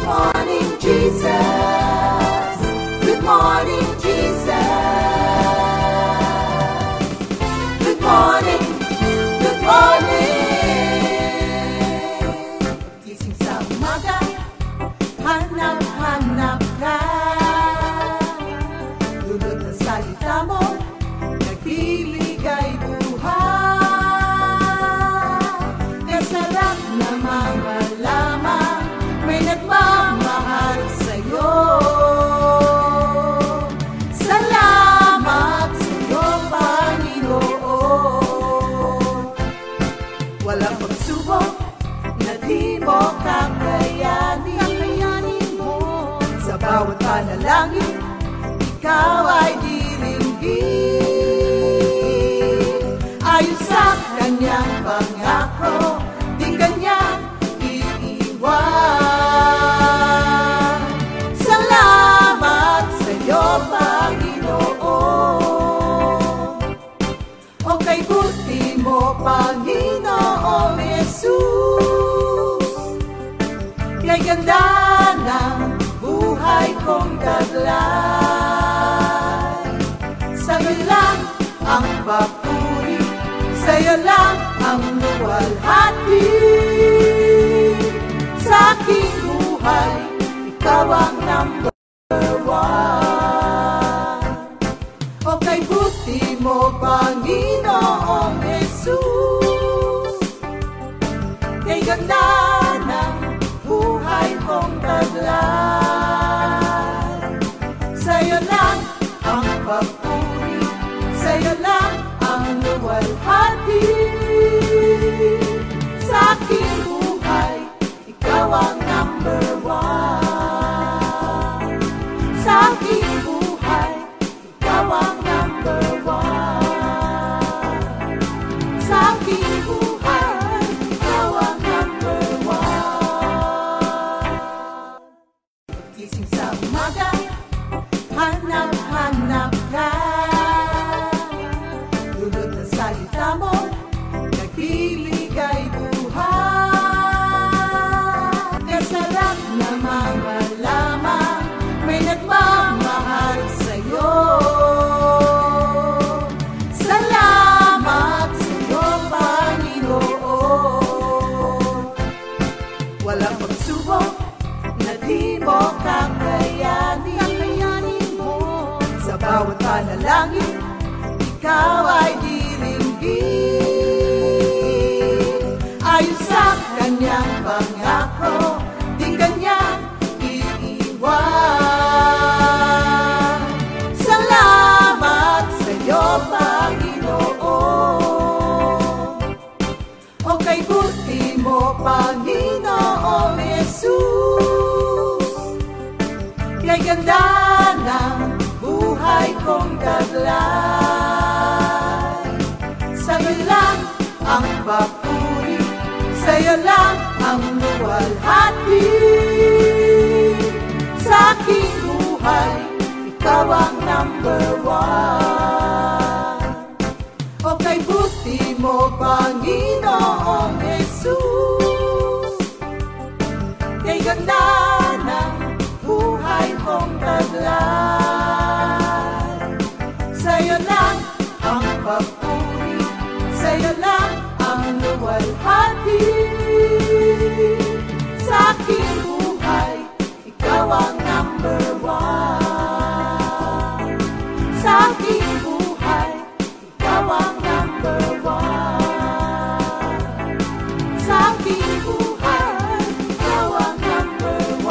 morning, Jesus. Good morning, Jesus. Good morning, good morning. Gising sa umaga, hanap-hanap ka. Dulot ng salita mo, nagbibigay buhay. Kasarap namang malaman, may nagmamahal sa'yo. Salamat sa'yo, Panginoon. Walang pagsubok na di mo kakayanin mo. Sa bawat panalangin, ikaw ay diringgin. Ayon sa kanyang pangako, di kanya iiwan. Salamat sa'yo, Panginoon. O kay buti mo, Panginoong Jesus. Kay ganda ng buhay kong taglay. Sa'yo lang ang papuri, sa'yo lang ang luwalhati. Sa aking buhay, ikaw ang number one. O kay buti mo, Panginoong Jesus. Kay ganda ng buhay kong taglay. Sa'yo lang ang papuri, sa'yo lang ang luwalhati. Sa aking buhay, ikaw ang number one. Sa aking buhay, ikaw ang number one. Sa aking buhay, ikaw ang number one. Gising sa umaga, hanap-hanap ka. Dulot ng salita mo, nagbibigay buhay. Kasarap namang malaman, may nagmamahal sa'yo. Salamat sa'yo, Panginoon. Walang pagsubok na di mo kakayanin mo. Sa bawat panalangin, ikaw ay diringgin. Ayon sa kanyang pangako, di kanya iiwan. Salamat sa'yo, Panginoon. O kay buti mo, Panginoong Jesus. Kay ganda ng buhay kong taglay. Sa'yo lang ang papuri, sa'yo lang ang luwalhati. Sa aking buhay, ikaw ang number one. O kay buti mo, Panginoong Jesus. Kay ganda ng buhay kong taglay. Sa'yo lang ang papuri, sa'yo lang ang luwalhati. Sa aking buhay, ikaw ang number one. Sa aking buhay, ikaw ang number one. Sa aking buhay, ikaw ang number one.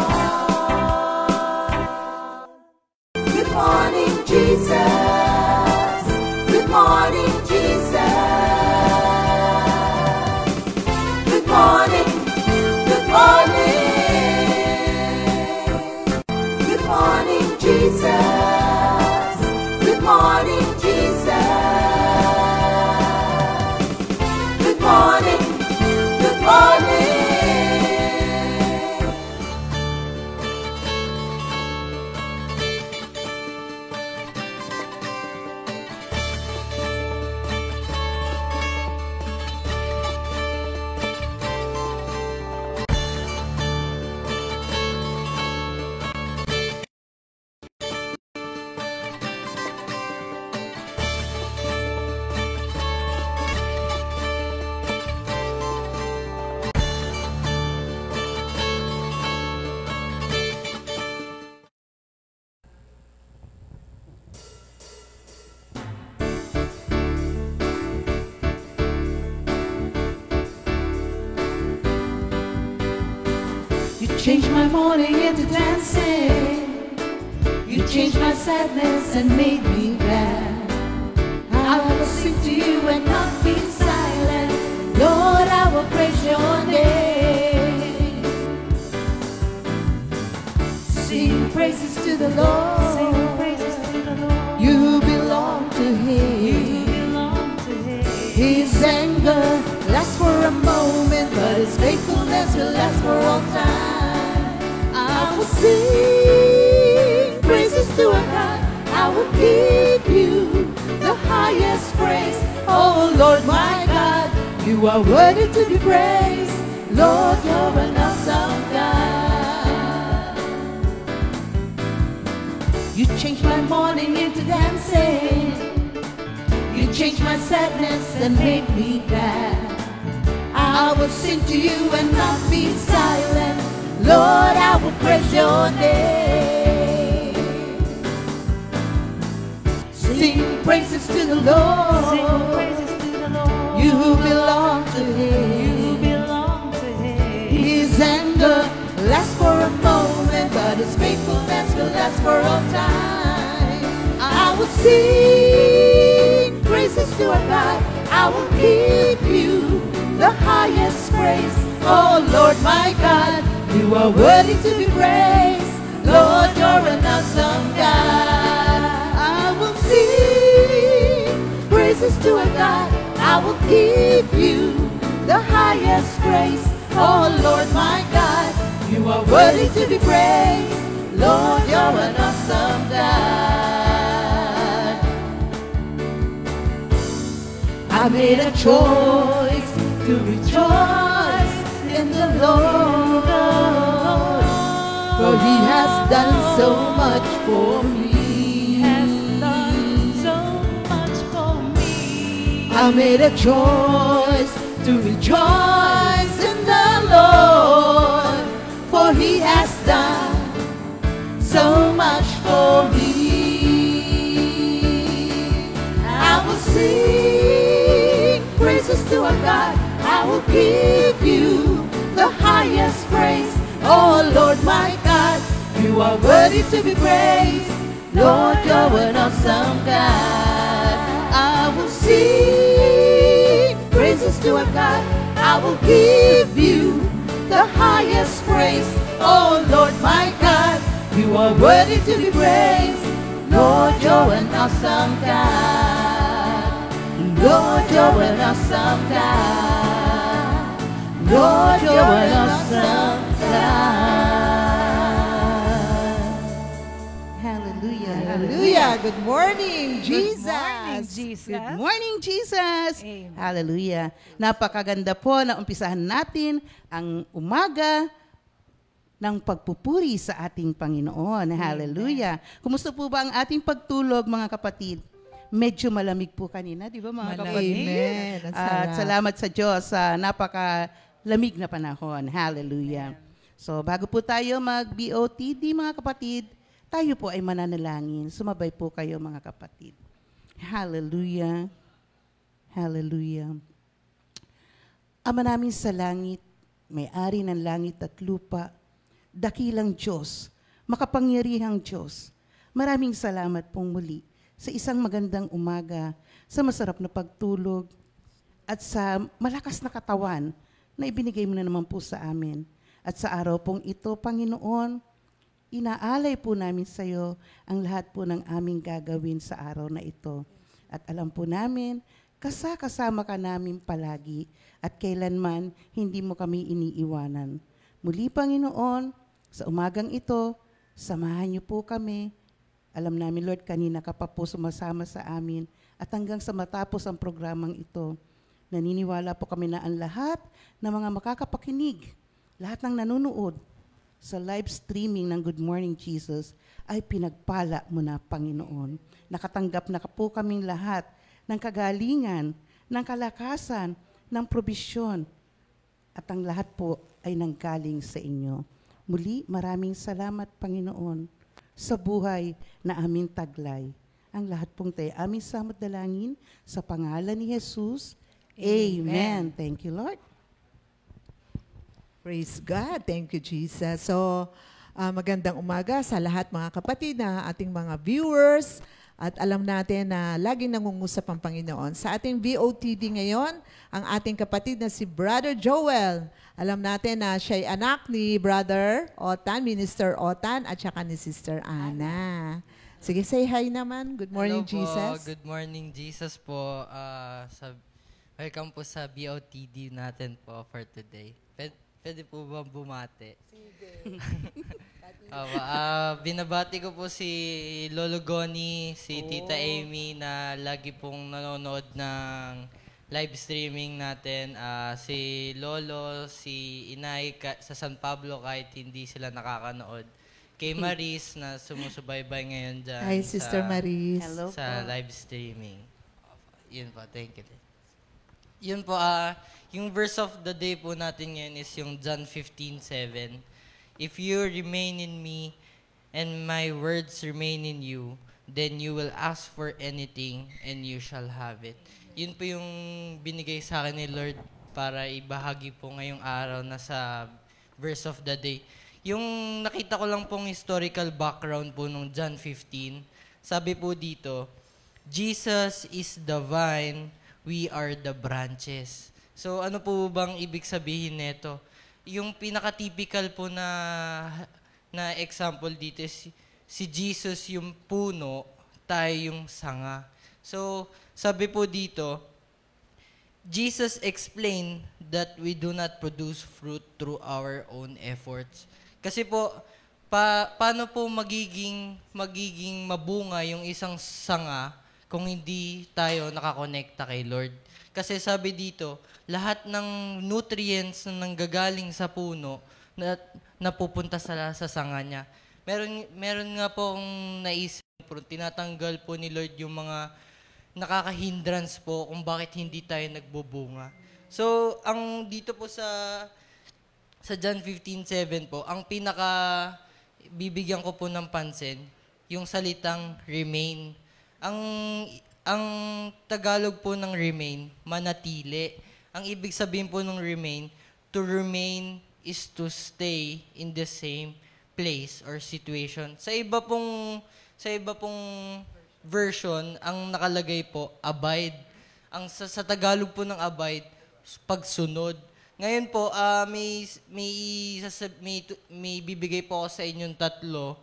changed my mourning into dancing. You changed my sadness and made me glad. I will sing to you and not be silent. Lord, I will praise your name. Sing praises to the Lord. Sing praises to the Lord. You belong to Him. You belong to Him. His anger lasts for a moment, but His faithfulness will last for all time. I will sing praises to our God. I will give you the highest praise. Oh Lord my God, you are worthy to be praised. Lord, you're an awesome God. You changed my mourning into dancing. You changed my sadness and made me glad. I will sing to you and not be silent. Lord, I will praise your name. Sing praises to the Lord. Sing praises to the Lord. You belong to Him. You belong to Him. His anger lasts for a moment, but His faithfulness will last for all time. I will sing praises to our God. I will give you the highest praise. Oh Lord my God, you are worthy to be praised. Lord, you're an awesome God. I will sing praises to our God. I will give you the highest praise. Oh Lord my God, you are worthy to be praised. Lord, you're an awesome God. I made a choice to rejoice in the Lord, for He has done so much for me. I made a choice to rejoice in the Lord, for He has done so much for me. I will sing praises to our God. I will give you the highest praise. Oh Lord my God, you are worthy to be praised. Lord, you're an awesome God. I will sing praises to our God. I will give you the highest praise. Oh Lord my God, you are worthy to be praised. Lord, you're an awesome God. Lord, you're an awesome God. Lord, you're an awesome God. Hallelujah. Hallelujah. Good morning, Jesus. morning, Jesus. Good morning, Jesus. Amen. Hallelujah. Napakaganda po na umpisahan natin ang umaga ng pagpupuri sa ating Panginoon. Hallelujah. Kumusta po ba ang ating pagtulog, mga kapatid? Medyo malamig po kanina, di ba mga kapatid? Amen. Ang At sarap. salamat sa Diyos sa napakalamig na panahon. Hallelujah. So bago po tayo mag-BOTD, mga kapatid, tayo po ay mananalangin. Sumabay po kayo, mga kapatid. Hallelujah. Hallelujah. Ama namin sa langit, may-ari ng langit at lupa, dakilang Diyos, makapangyarihang Diyos, maraming salamat pong muli sa isang magandang umaga, sa masarap na pagtulog, at sa malakas na katawan na ibinigay mo na naman po sa amin. At sa araw pong ito, Panginoon, inaalay po namin sa iyo ang lahat po ng aming gagawin sa araw na ito. At alam po namin, kasama ka namin palagi at kailanman hindi mo kami iniiwanan. Muli, Panginoon, sa umagang ito, samahan niyo po kami. Alam namin, Lord, kanina ka pa po sumasama sa amin at hanggang sa matapos ang programang ito, naniniwala po kami na ang lahat ng mga makakapakinig, lahat ng nanonood sa live streaming ng Good Morning Jesus ay pinagpala mo na, Panginoon. Nakatanggap na po kaming lahat ng kagalingan, ng kalakasan, ng probisyon, at ang lahat po ay nanggaling sa inyo. Muli, maraming salamat, Panginoon, sa buhay na aming taglay. Ang lahat pong tayo aming samot dalangin sa pangalan ni Jesus. Amen. Thank you, Lord. Praise God. Thank you, Jesus. So, magandang umaga sa lahat mga kapatid na ating mga viewers. At alam natin na laging nangungusap ang Panginoon. Sa ating VOTD ngayon, ang ating kapatid na si Brother Joel. Alam natin na siya ay anak ni Brother Otan, Minister Otan, at saka ni Sister Ana. Sige, say hi naman. Good morning, Hello po. Jesus. Good morning, Jesus po. Welcome po sa BOTD natin po for today. Pwede po ba bumati? Sige. Binabati ko po si Lolo Goni, si Tita Amy na lagi pong nanonood ng live streaming natin. Si Lolo, si Inay sa San Pablo kahit hindi sila nakakanood. Kay Maris na sumusubaybay ngayon dyan. Hi, Sister Maris. Hello Sa po. live streaming. Yun po, thank you. Yun po, yung verse of the day po natin ngayon is yung John 15:7. If you remain in me and my words remain in you, then you will ask for anything and you shall have it. Yun po yung binigay sa akin ni Lord para ibahagi po ngayong araw na sa verse of the day. Yung nakita ko lang pong historical background po nung John 15, sabi po dito, Jesus is the vine, we are the branches. So ano po bang ibig sabihin nito? Yung pinaka-typical po na example dito is si Jesus yung puno, tayo yung sanga. So sabi po dito, Jesus explained that we do not produce fruit through our own efforts. Kasi po, paano po magiging mabunga yung isang sanga kung hindi tayo nakakonekta kay Lord? Kasi sabi dito, lahat ng nutrients na nanggagaling sa puno na napupunta sa sanga niya. Meron nga po akong naisip, tinatanggal po ni Lord yung mga nakaka-hindrance po kung bakit hindi tayo nagbubunga. So, ang dito po sa John 15:7 po, ang pinaka bibigyan ko po ng pansin, yung salitang remain. Ang Tagalog po ng remain, manatili. Ang ibig sabihin po ng remain, to remain is to stay in the same place or situation. Sa iba pong version, ang nakalagay po, abide. Ang sa Tagalog po ng abide, pagsunod. Ngayon po, may bibigay po ako sa inyong tatlo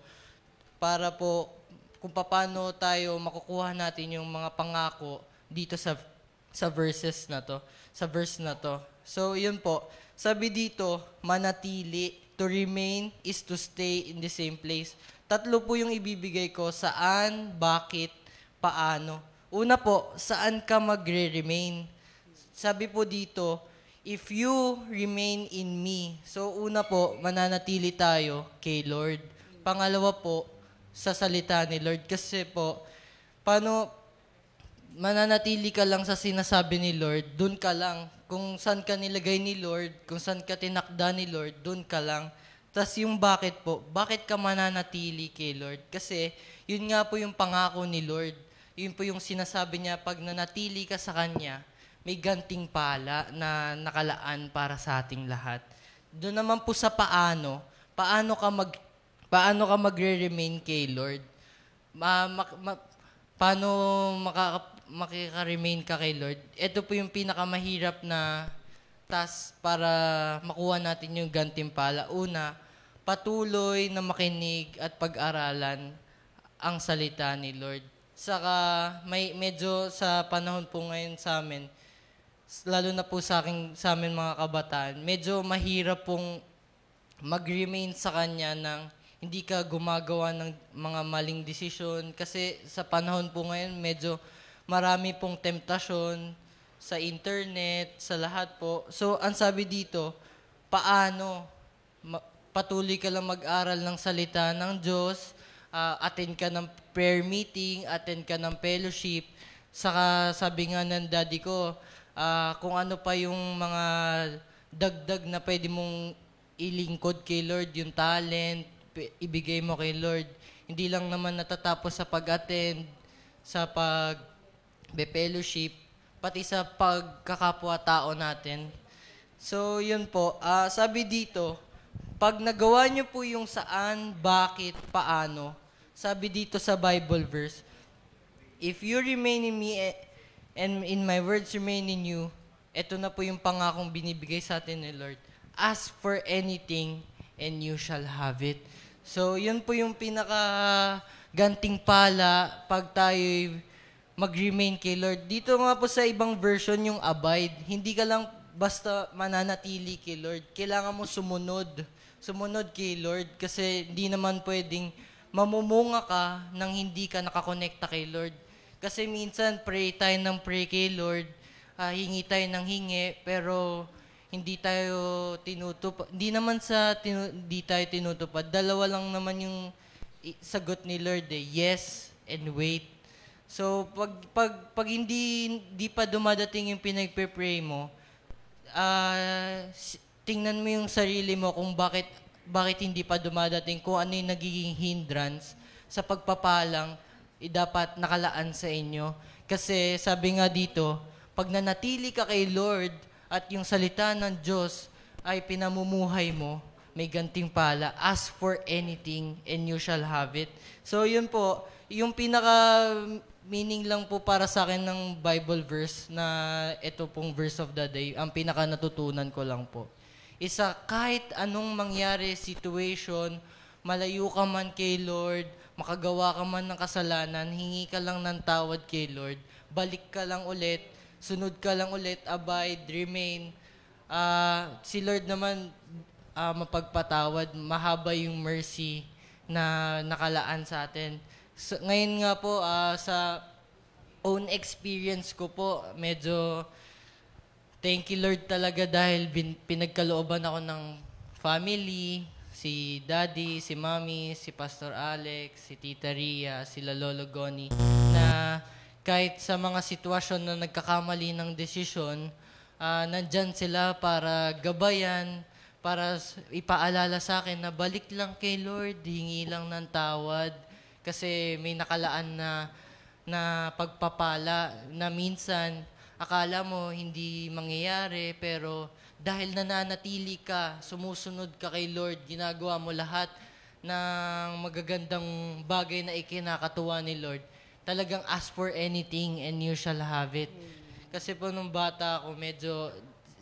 para po kung paano tayo makukuha natin yung mga pangako dito sa verses na to, sa verse na to. So, yun po. Sabi dito, manatili, to remain is to stay in the same place. Tatlo po yung ibibigay ko, saan, bakit, paano. Una po, saan ka magre-remain? Sabi po dito, if you remain in me. So, una po, mananatili tayo kay Lord. Pangalawa po, sa salita ni Lord. Kasi po, paano mananatili ka lang sa sinasabi ni Lord, dun ka lang. Kung saan ka nilagay ni Lord, kung saan ka tinakda ni Lord, dun ka lang. Tapos yung bakit po, bakit ka mananatili kay Lord? Kasi yun nga po yung pangako ni Lord. Yun po yung sinasabi niya, pag nanatili ka sa Kanya, may ganting pala na nakalaan para sa ating lahat. Doon naman po sa paano ka magre-remain kay Lord? Paano makaka-remain ka kay Lord? Ito po yung pinakamahirap na task para makuha natin yung gantimpala. Una, patuloy na makinig at pag-aralan ang salita ni Lord. Saka medyo sa panahon po ngayon sa amin, lalo na po sa amin mga kabataan, medyo mahirap pong mag-remain sa Kanya ng hindi ka gumagawa ng mga maling desisyon. Kasi sa panahon po ngayon, medyo marami pong temptasyon sa internet, sa lahat po. So, ang sabi dito, paano? Patuloy ka lang mag-aral ng salita ng Diyos, attend ka ng prayer meeting, attend ka ng fellowship. Saka sabi nga ng daddy ko, kung ano pa yung mga dagdag na pwede mong ilingkod kay Lord, yung talent, ibigay mo kay Lord. Hindi lang naman natatapos sa pag-attend, sa pag-fellowship, pati sa pagkakapwa-tao natin. So, yun po. Sabi dito, pag nagawa niyo po yung saan, bakit, paano, sabi dito sa Bible verse, if you remain in me and in my words remain in you, eto na po yung pangakong binibigay sa atin ni Lord. Ask for anything and you shall have it. So, yun po yung pinaka-gantimpala pag tayo mag-remain kay Lord. Dito nga po sa ibang version, yung abide. Hindi ka lang basta mananatili kay Lord. Kailangan mo sumunod. Sumunod kay Lord kasi hindi naman pwedeng mamumunga ka nang hindi ka nakakonekta kay Lord. Kasi minsan pray tayo ng pray kay Lord, hingi tayo ng hingi, pero hindi tayo tinutupad. Hindi naman hindi tayo tinutupad. Dalawa lang naman yung sagot ni Lord yes and wait. So pag hindi pa dumadating yung pinagpe-pray mo, tingnan mo yung sarili mo kung bakit hindi pa dumadating, kung ano yung nagiging hindrance sa pagpapalang dapat nakalaan sa inyo. Kasi sabi nga dito, pag nanatili ka kay Lord at yung salita ng Diyos ay pinamumuhay mo, may gantimpala. Ask for anything and you shall have it. So yun po, yung pinaka-meaning lang po para sa akin ng Bible verse na ito pong verse of the day, ang pinaka-natutunan ko lang po. Isa, kahit anong mangyari situation, malayo ka man kay Lord, makagawa ka man ng kasalanan, hingi ka lang ng tawad kay Lord, balik ka lang ulit, sunod ka lang ulit, abide, remain. Si Lord naman mapagpatawad, mahaba yung mercy na nakalaan sa atin. So, ngayon nga po, sa own experience ko po, medyo thank you Lord talaga dahil pinagkalooban ako ng family, si Daddy, si Mommy, si Pastor Alex, si Tita Ria, sila Lolo Goni, na kahit sa mga sitwasyon na nagkakamali ng desisyon, nandyan sila para gabayan, para ipaalala sa akin na balik lang kay Lord, hingi lang ng tawad. Kasi may nakalaan na pagpapala na minsan akala mo hindi mangyayari, pero dahil nananatili ka, sumusunod ka kay Lord, ginagawa mo lahat ng magagandang bagay na ikinakatuwa ni Lord, talagang ask for anything and you shall have it. Kasi po nung bata ako,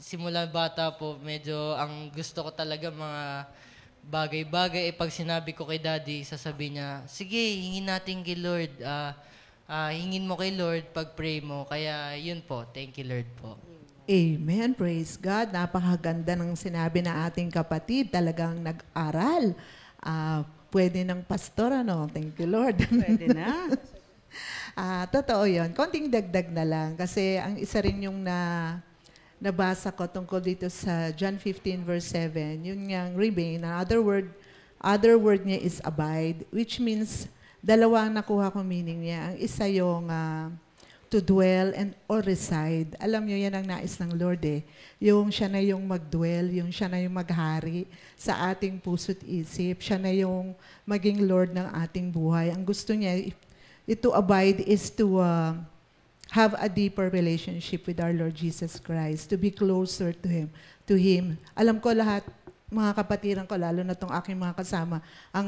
simula bata po, medyo ang gusto ko talaga mga bagay-bagay. Pag sinabi ko kay Daddy, sasabihin niya, sige, hingin natin kay Lord. Hingin mo kay Lord pag pray mo. Kaya yun po, thank you Lord po. Amen. Praise God. Napakaganda ng sinabi na ating kapatid. Talagang nag-aral. Pwede ng pastor, ano? Thank you, Lord. Pwede na. Totoo yun. Konting dagdag na lang. Kasi ang isa rin yung nabasa ko tungkol dito sa John 15 verse 7, yun ngang remain. Other word niya is abide, which means dalawa ang nakuha ko meaning niya. Ang isa yung to dwell and or reside. Alam niyo yan ang nais ng Lord eh. Yung siya na yung mag-dwell, yung siya na yung maghari sa ating puso't isip. Siya na yung maging Lord ng ating buhay. Ang gusto niya, to abide is to have a deeper relationship with our Lord Jesus Christ, to be closer to Him. Alam ko lahat, mga kapatiran ko, lalo na itong aking mga kasama, ang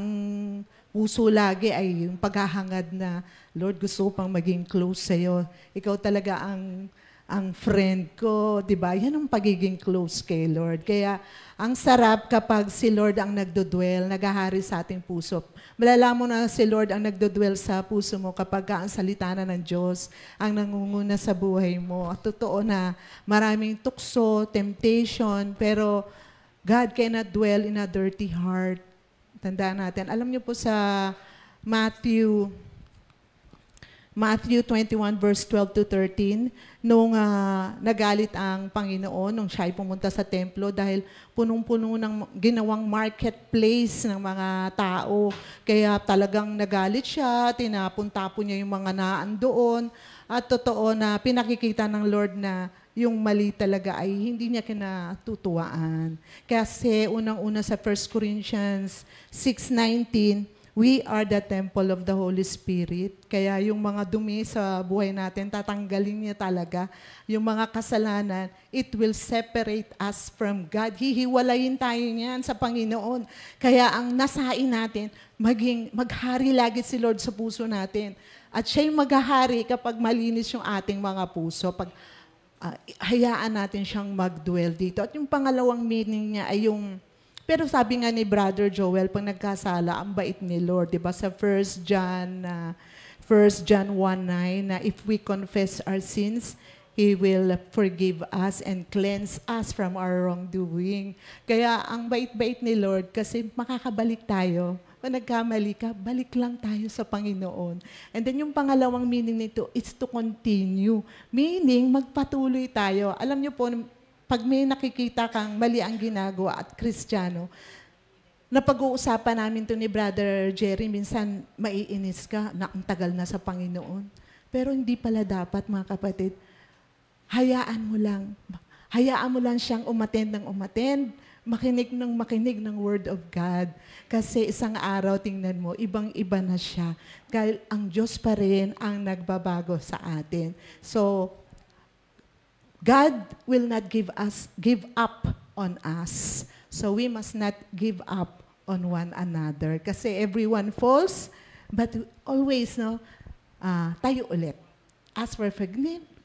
puso lagi ay yung paghahangad na, Lord, gusto ko pang maging close sa'yo. Ikaw talaga ang friend ko, di ba? Yan ang pagiging close kay Lord. Kaya ang sarap kapag si Lord ang nagdodwell, naghahari sa ating puso. Malalaman mo na si Lord ang nagdodwell sa puso mo kapag ang salita na ng Diyos ang nangunguna sa buhay mo. At totoo na maraming tukso, temptation, pero God cannot dwell in a dirty heart. Tandaan natin. Alam niyo po sa Matthew 21 verse 12 to 13, nung nagalit ang Panginoon, nung siya ay pumunta sa templo dahil punong-puno ng ginawang marketplace ng mga tao. Kaya talagang nagalit siya, tinapon-tapon niya yung mga naandoon. At totoo na pinakikita ng Lord na yung mali talaga ay hindi niya kinatutuwaan. Kasi unang-una sa 1 Corinthians 6:19, We are the temple of the Holy Spirit. Kaya yung mga dumi sa buhay natin, tatanggalin niya talaga. Yung mga kasalanan, it will separate us from God. Hihiwalayin tayo niyan sa Panginoon. Kaya ang nasain natin, maghari lagi si Lord sa puso natin. At siya'y maghahari kapag malinis yung ating mga puso. Pag hayaan natin siyang mag-dwell dito. At yung pangalawang meaning niya ay yung, pero sabi nga ni Brother Joel, pag nagkasala, ang bait ni Lord. Diba? Sa 1 John 1:9, na if we confess our sins, He will forgive us and cleanse us from our wrongdoing. Kaya ang bait-bait ni Lord kasi makakabalik tayo. Kung nagkamali ka, balik lang tayo sa Panginoon. And then yung pangalawang meaning nito is to continue. Meaning, magpatuloy tayo. Alam niyo po, pag may nakikita kang mali ang ginagawa at Kristiyano, napag-uusapan namin to ni Brother Jerry, minsan maiinis ka na ang tagal na sa Panginoon. Pero hindi pala dapat, mga kapatid. Hayaan mo lang siyang umattend ng umattend, makinig ng Word of God. Kasi isang araw, tingnan mo, ibang-iba na siya. Dahil ang Diyos pa rin ang nagbabago sa atin. So, God will not give up on us. So we must not give up on one another. Kasi everyone falls, but always, tayo ulit. Ask for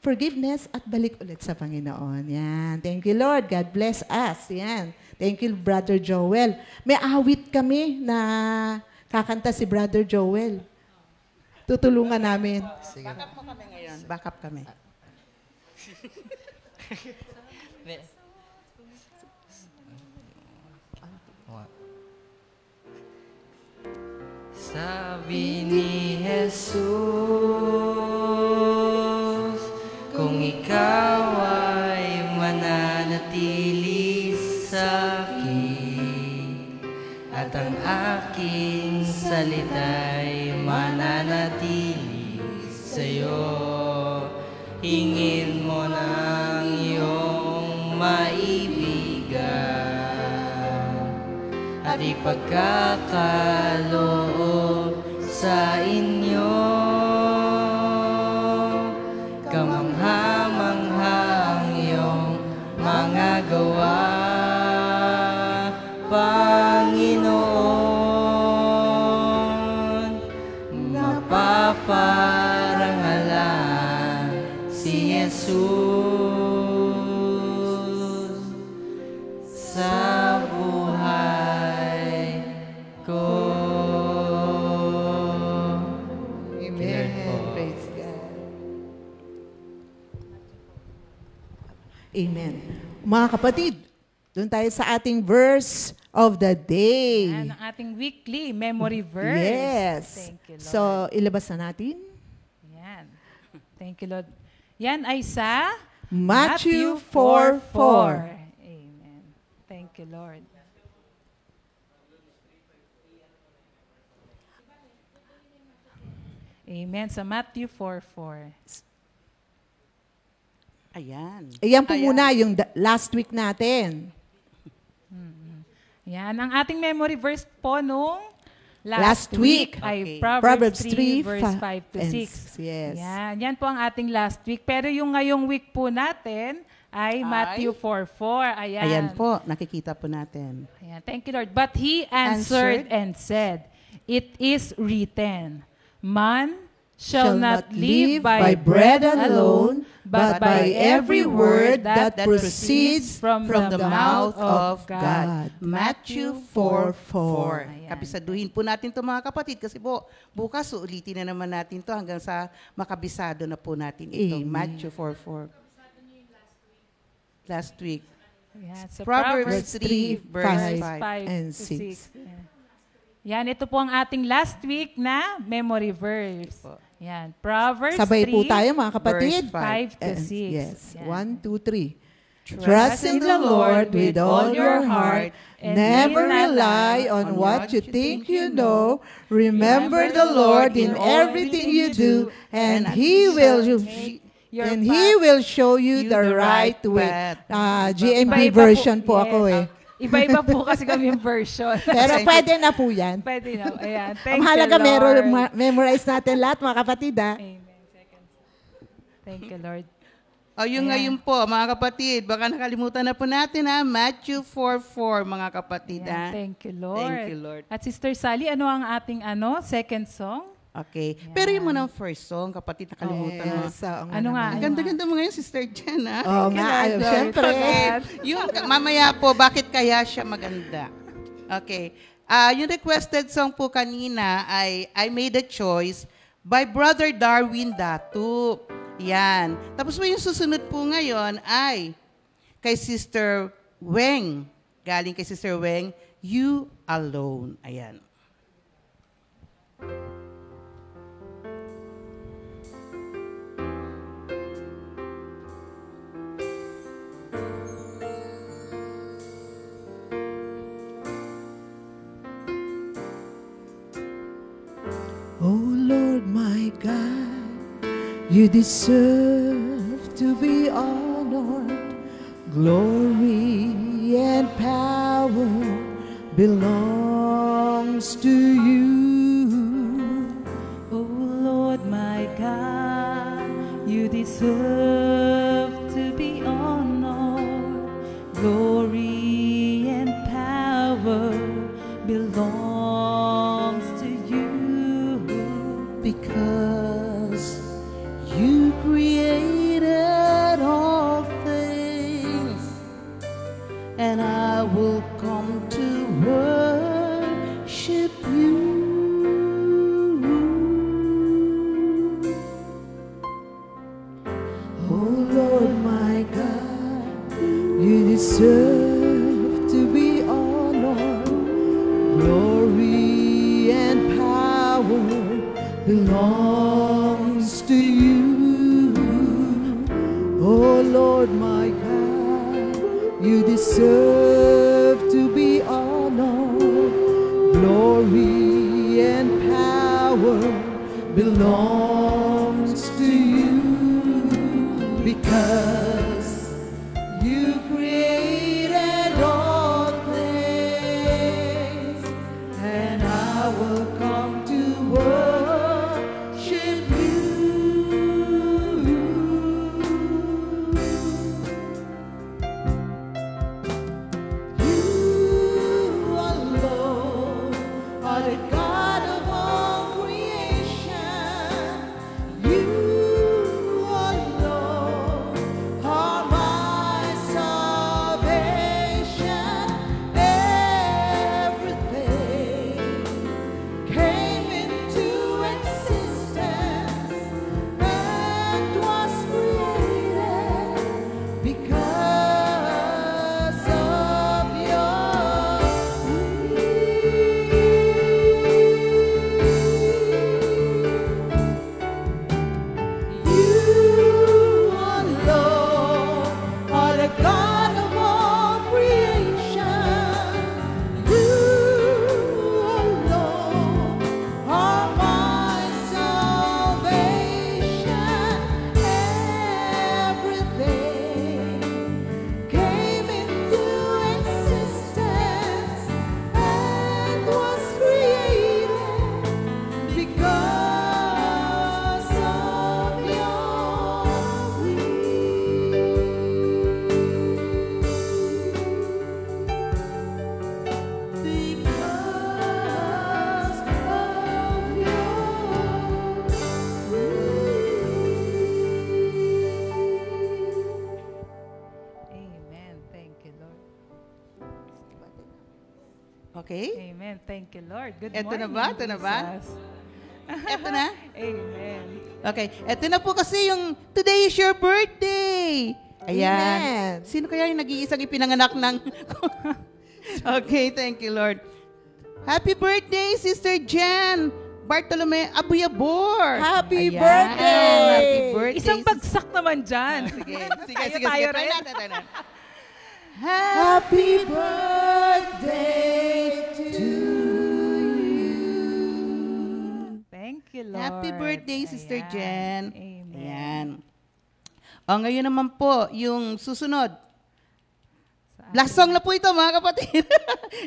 forgiveness at balik ulit sa Panginoon. Yan. Thank you, Lord. God bless us. Yan. Thank you, Brother Joel. May awit kami na kakanta si Brother Joel. Tutulungan namin. Sige. Backup mo kami ngayon. Backup kami. Sabi ni Jesus, kung ikaw ay mananatili sa akin, at ang aking salita'y mananatili sa'yo, hingin mo ng iyong maibigan at ipagkakaloob sa inyo. Kamangha-mangha ang iyong mga gawa, Panginoon. Mapaparangalan si Jesus sa buhay ko. Amen. Praise God. Amen. Mga kapatid, doon tayo sa ating verse of the day. Yan ang ating weekly memory verse. Yes. Thank you, Lord. So, ilabas na natin. Yan. Thank you, Lord. Yan ay sa Matthew 4:4. Amen. Thank you, Lord. Amen. Sa Matthew 4:4. Ayan. Ayan po muna yung last week natin. Yan. Ang ating memory verse po nung Last week. ay Okay. Proverbs 3, 3, verse 5 to 6. Yes. Yan. Yan po ang ating last week. Pero yung ngayong week po natin ay Matthew 4:4. Ayan. Ayan po, nakikita po natin. Ayan. Thank you, Lord. But he answered and said, "It is written, man shall not live by bread alone, but by every word that proceeds from the mouth of God." Matthew 4:4. Kabisaduhin po natin ito mga kapatid kasi po bukas ulitin na naman natin to hanggang sa makabisado na po natin ito. Amen. Matthew 4:4. Last week. Yan. So Proverbs 3, verse 5. 5 and to 6. 6. Yan, ito po ang ating last week na memory verse. Yan, Proverbs Sabay 3, po tayo mga kapatid. verse 5. 5 to 6. Yes. Yan. 1, 2, 3. Trust in the Lord with all your heart. Never rely on what you think you know. Remember the Lord in everything you do, and He will show you the right way. GMB Iba-iba version po. po ako Yes. eh. Iba-iba po kasi kami yung version. Pero pwede na po yan. Pwede na. Ayan. Thank Ang halaga, you, Lord. memorize natin lahat, mga kapatid, ha? Amen. Second song. Thank you, Lord. O yung ngayon po, mga kapatid, baka nakalimutan na po natin ha, Matthew 4:4, mga kapatid Ayan. ha. Thank you, Lord. Thank you, Lord. At Sister Sally, ano ang ating second song? Okay. Pero yung muna first song, kapatid, nakalimutan mo. Yes, oo nga Ano nga? naman. Ang ganda-ganda mo ngayon, Sister Jen ha. Oo nga, Lord. syempre. Okay. Yung mamaya po, bakit kaya siya maganda? Okay. Yung requested song po kanina ay I Made a Choice by Brother Darwin Datu. Yan. Tapos po yung susunod po ngayon ay kay Sister Weng. Galing kay Sister Weng, You Alone. Ayan. Oh Lord my God, you deserve to be honored. Glory and power belongs to you. Oh Lord my God, you deserve to be honored. Glory and power belongs to you. Because you created all things, and I will come to worship you. Oh Lord my God, you deserve to be honored. Glory and power belongs to you. Oh Lord my God, you deserve to be honored. Glory and power belongs to you. Because you created all things, and I will come to worship you alone are the God of all creation. You alone are my salvation. Everything came into existence and was created because of your You alone are the God of all creation. You alone are my salvation. Everything came into existence and was created because of your because of Amen. Thank you, Lord. Okay? Amen. Thank you, Lord. Good Eto na morning, ba? Eto na ba? Jesus. Eto na? Amen. Okay. Eto na po kasi yung today is your birthday. Ayan. Amen. Sino kaya yung nag-iisang ipinanganak ng... Okay, thank you, Lord. Happy birthday, Sister Jen Bartolome Abuyabor. Happy Ayan. birthday! Happy birthday. Isang bagsak naman dyan. Sige, sige, Tayo, sige. tayo Try rin. natin, try natin. Happy birthday to you. Thank you, Lord. Happy birthday, Sister Ayan. Jen. Amen. Ayan. O, ngayon naman po, yung susunod. Last song na po ito, mga kapatid.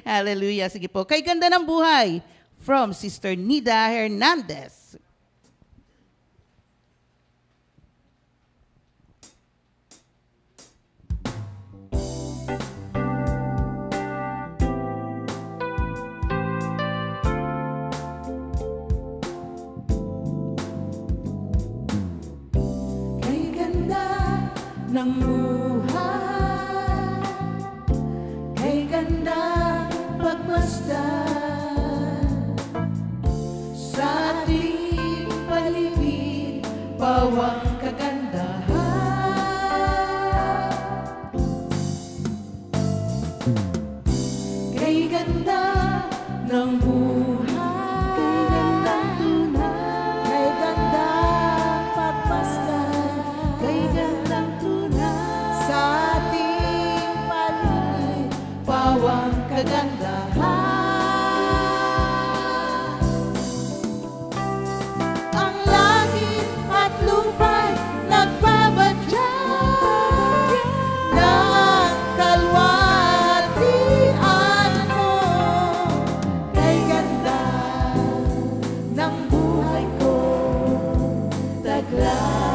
Hallelujah. Sige po. Kay Ganda ng Buhay from Sister Nida Hernandez. Ng buhay, kay ganda pagmasdan sa ating paligid, bawang kagandahan. Kay ganda ng buhay, kay gandang tunay, kay ganda pagmasdan, kay gandang sa ating paligid, bawang kagandahan. Ang langit at lupa'y nagbabadya ng kalwatian mo. Kay ganda ng buhay ko, taglay.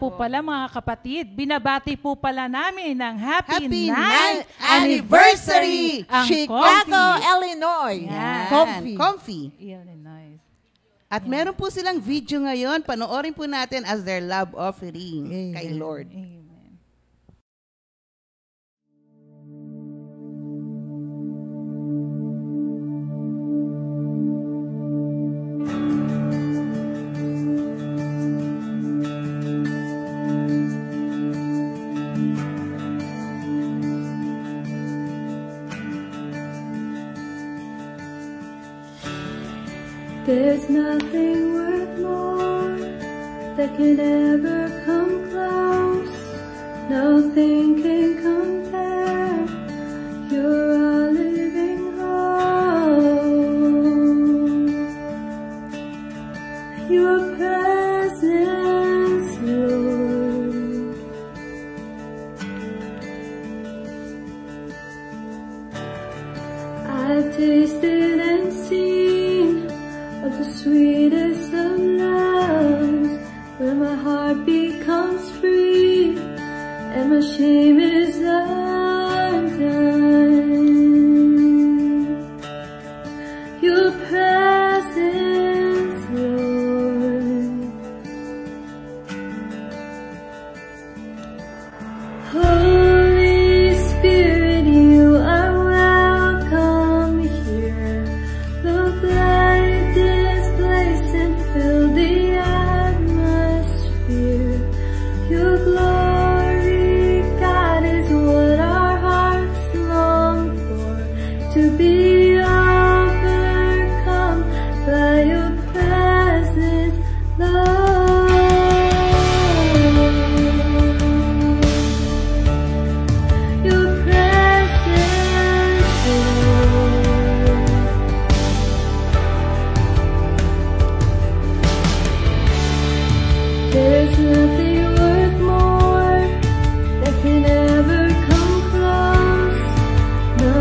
po pala mga kapatid, binabati po pala namin ng Happy 9th Anniversary ang Chicago, Comfy. Illinois. Yan. Comfy. Comfy. Illinois. At meron po silang video ngayon. Panoorin po natin as their love offering Amen. kay Lord. Amen. There's nothing worth more that can ever come close. Nothing can compare. You're a living hope. Your presence, Lord. I've tasted and seen of the sweetest of loves, where my heart becomes free and my shame is undone. Your presence, Lord. Holy Spirit, you are welcome here. Look like this place and fill the atmosphere. Your glory, God,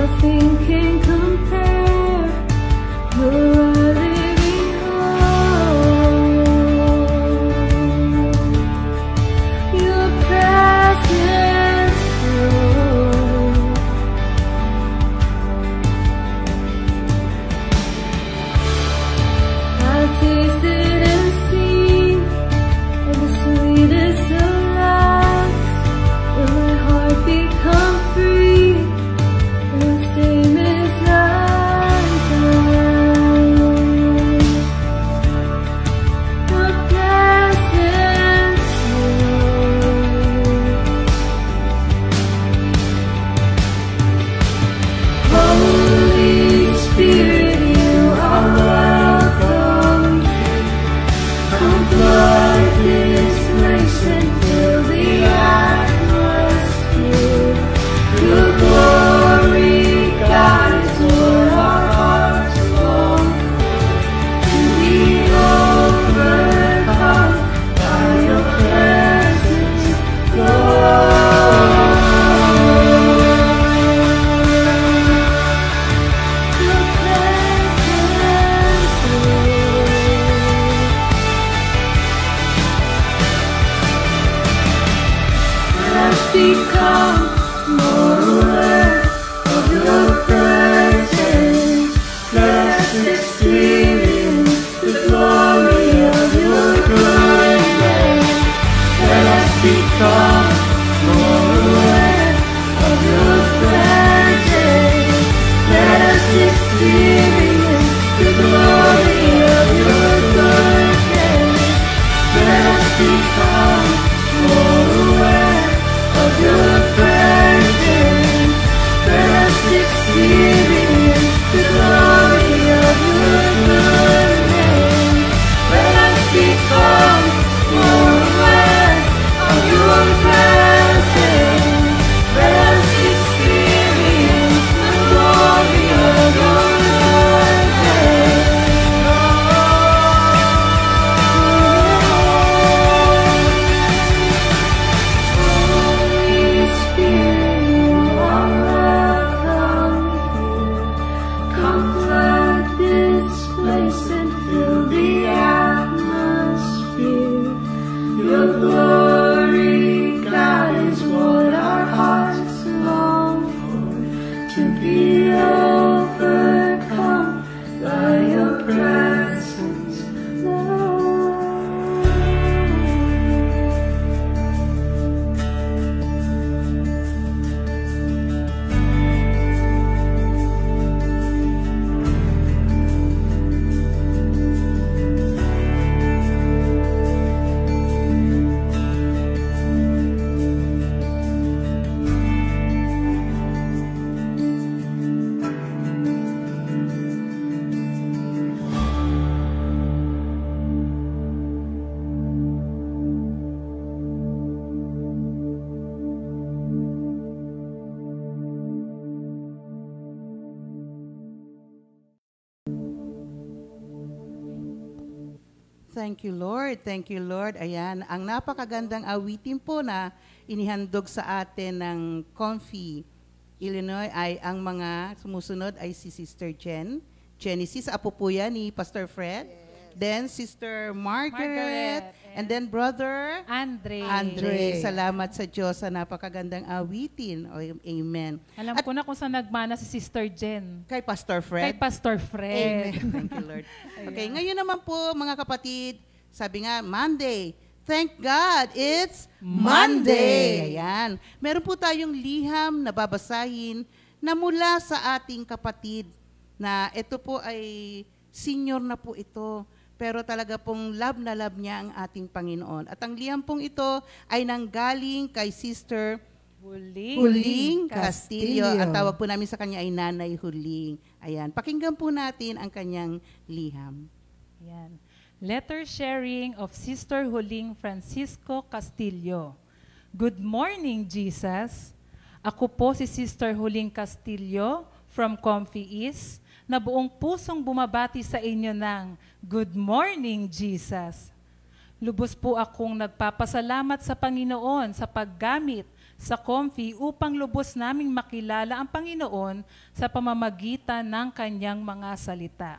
nothing can compare. You're our living hope. Your presence, Lord. I've tasted and seen of the sweetest of loves, when my heart becomes free, and the same is undone. Your presence, Lord. Holy Spirit, you are welcome. Come flood this place and fill the atmosphere. Your glory, God, is what our hearts long for. To be overcome by your presence, Lord. Your presence, Lord. Let us become more aware of your presence. Let us experience the glory of your goodness. Let us become more aware of your presence. Let us experience the glory of your goodness. Let us become more aware of your presence. Let us experience the glory of your goodness. Let us become more aware of your presence. Let us experience the glory of your Holy Spirit, you are welcome here. Come flood this place and fill the atmosphere. Your glory, God, is what our hearts long for. To be overcome by your presence, Lord. Thank you, Lord. Thank you, Lord. Ayan, ang napakagandang awitin po na inihandog sa atin ng Comfy, Illinois ay ang mga sumusunod ay si Sister Genesis, apo po yan ni Pastor Fred. Then Sister Margaret. And then Brother Andre. Salamat sa Diyos sa napakagandang awitin. Amen. Alam ko na kung saan nagmana si Sister Jen. Kay Pastor Fred. Kay Pastor Fred. Amen. Thank you, Lord. Okay, ngayon naman po mga kapatid, sabi nga, Monday. Thank God, it's Monday. Ayan. Meron po tayong liham na babasahin na mula sa ating kapatid na ito po ay senior na po ito. Pero talaga pong love na love niya ang ating Panginoon. At ang liham pong ito ay nanggaling kay Sister Huling Castillo. Ang tawag po namin sa kanya ay Nanay Huling. Ayan. Pakinggan po natin ang kanyang liham. Ayan. Letter sharing of Sister Huling Francisco Castillo. Good morning, Jesus. Ako po si Sister Huling Castillo from Comfy East, na buong pusong bumabati sa inyo ng Good morning, Jesus. Lubos po akong nagpapasalamat sa Panginoon sa paggamit sa Comfy upang lubos naming makilala ang Panginoon sa pamamagitan ng kanyang mga salita.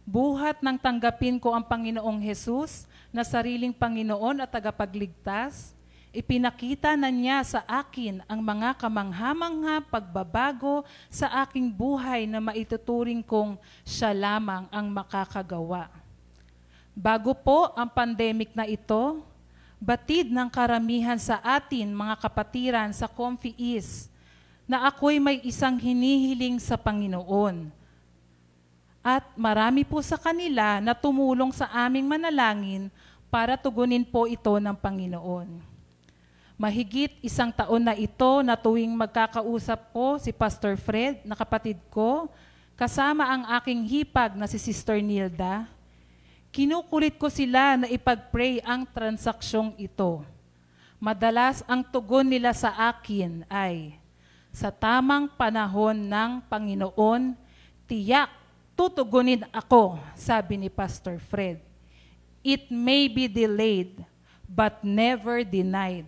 Buhat nang tanggapin ko ang Panginoong Hesus na sariling Panginoon at tagapagligtas, ipinakita na niya sa akin ang mga kamangha-mangha pagbabago sa aking buhay na maituturing kong siya lamang ang makakagawa. Bago po ang pandemic na ito, batid ng karamihan sa atin mga kapatiran sa Comfy East na ako'y may isang hinihiling sa Panginoon. At marami po sa kanila na tumulong sa aming manalangin para tugunin po ito ng Panginoon. Mahigit 1 taon na ito na tuwing magkakausap po si Pastor Fred na kapatid ko, kasama ang aking hipag na si Sister Nilda, kinukulit ko sila na ipag-pray ang transaksyong ito. Madalas ang tugon nila sa akin ay, sa tamang panahon ng Panginoon, tiyak tutugunin ako, sabi ni Pastor Fred. It may be delayed, but never denied.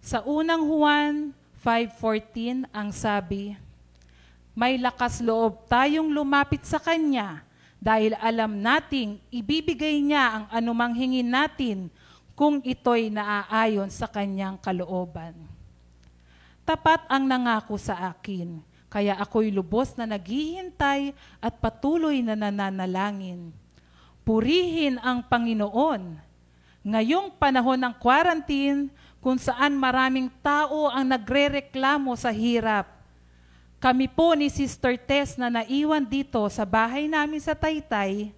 Sa unang Juan 5:14 ang sabi, may lakas loob tayong lumapit sa Kanya, dahil alam nating ibibigay niya ang anumang hingin natin kung ito'y naaayon sa kanyang kalooban. Tapat ang nangako sa akin, kaya ako'y lubos na naghihintay at patuloy na nananalangin. Purihin ang Panginoon. Ngayong panahon ng quarantine, kung saan maraming tao ang nagrereklamo sa hirap, kami po ni Sister Tess na naiwan dito sa bahay namin sa Taytay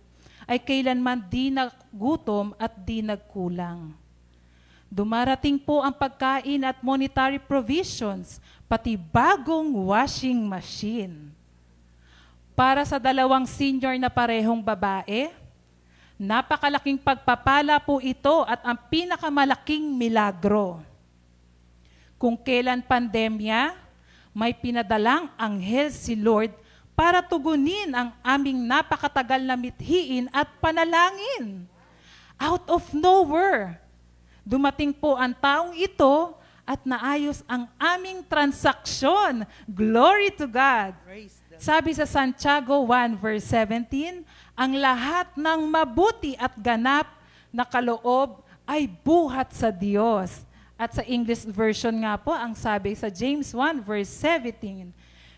ay kailanman di nagutom at di nagkulang. Dumarating po ang pagkain at monetary provisions, pati bagong washing machine. Para sa 2 senior na parehong babae, napakalaking pagpapala po ito at ang pinakamalaking milagro. Kung kailan pandemya, may pinadalang anghel si Lord para tugunin ang aming napakatagal na mithiin at panalangin. Out of nowhere, dumating po ang taong ito at naayos ang aming transaksyon. Glory to God! Sabi sa Santiago 1 verse 17, ang lahat ng mabuti at ganap na kaloob ay buhat sa Diyos. At sa English version nga po, ang sabi sa James 1 verse 17,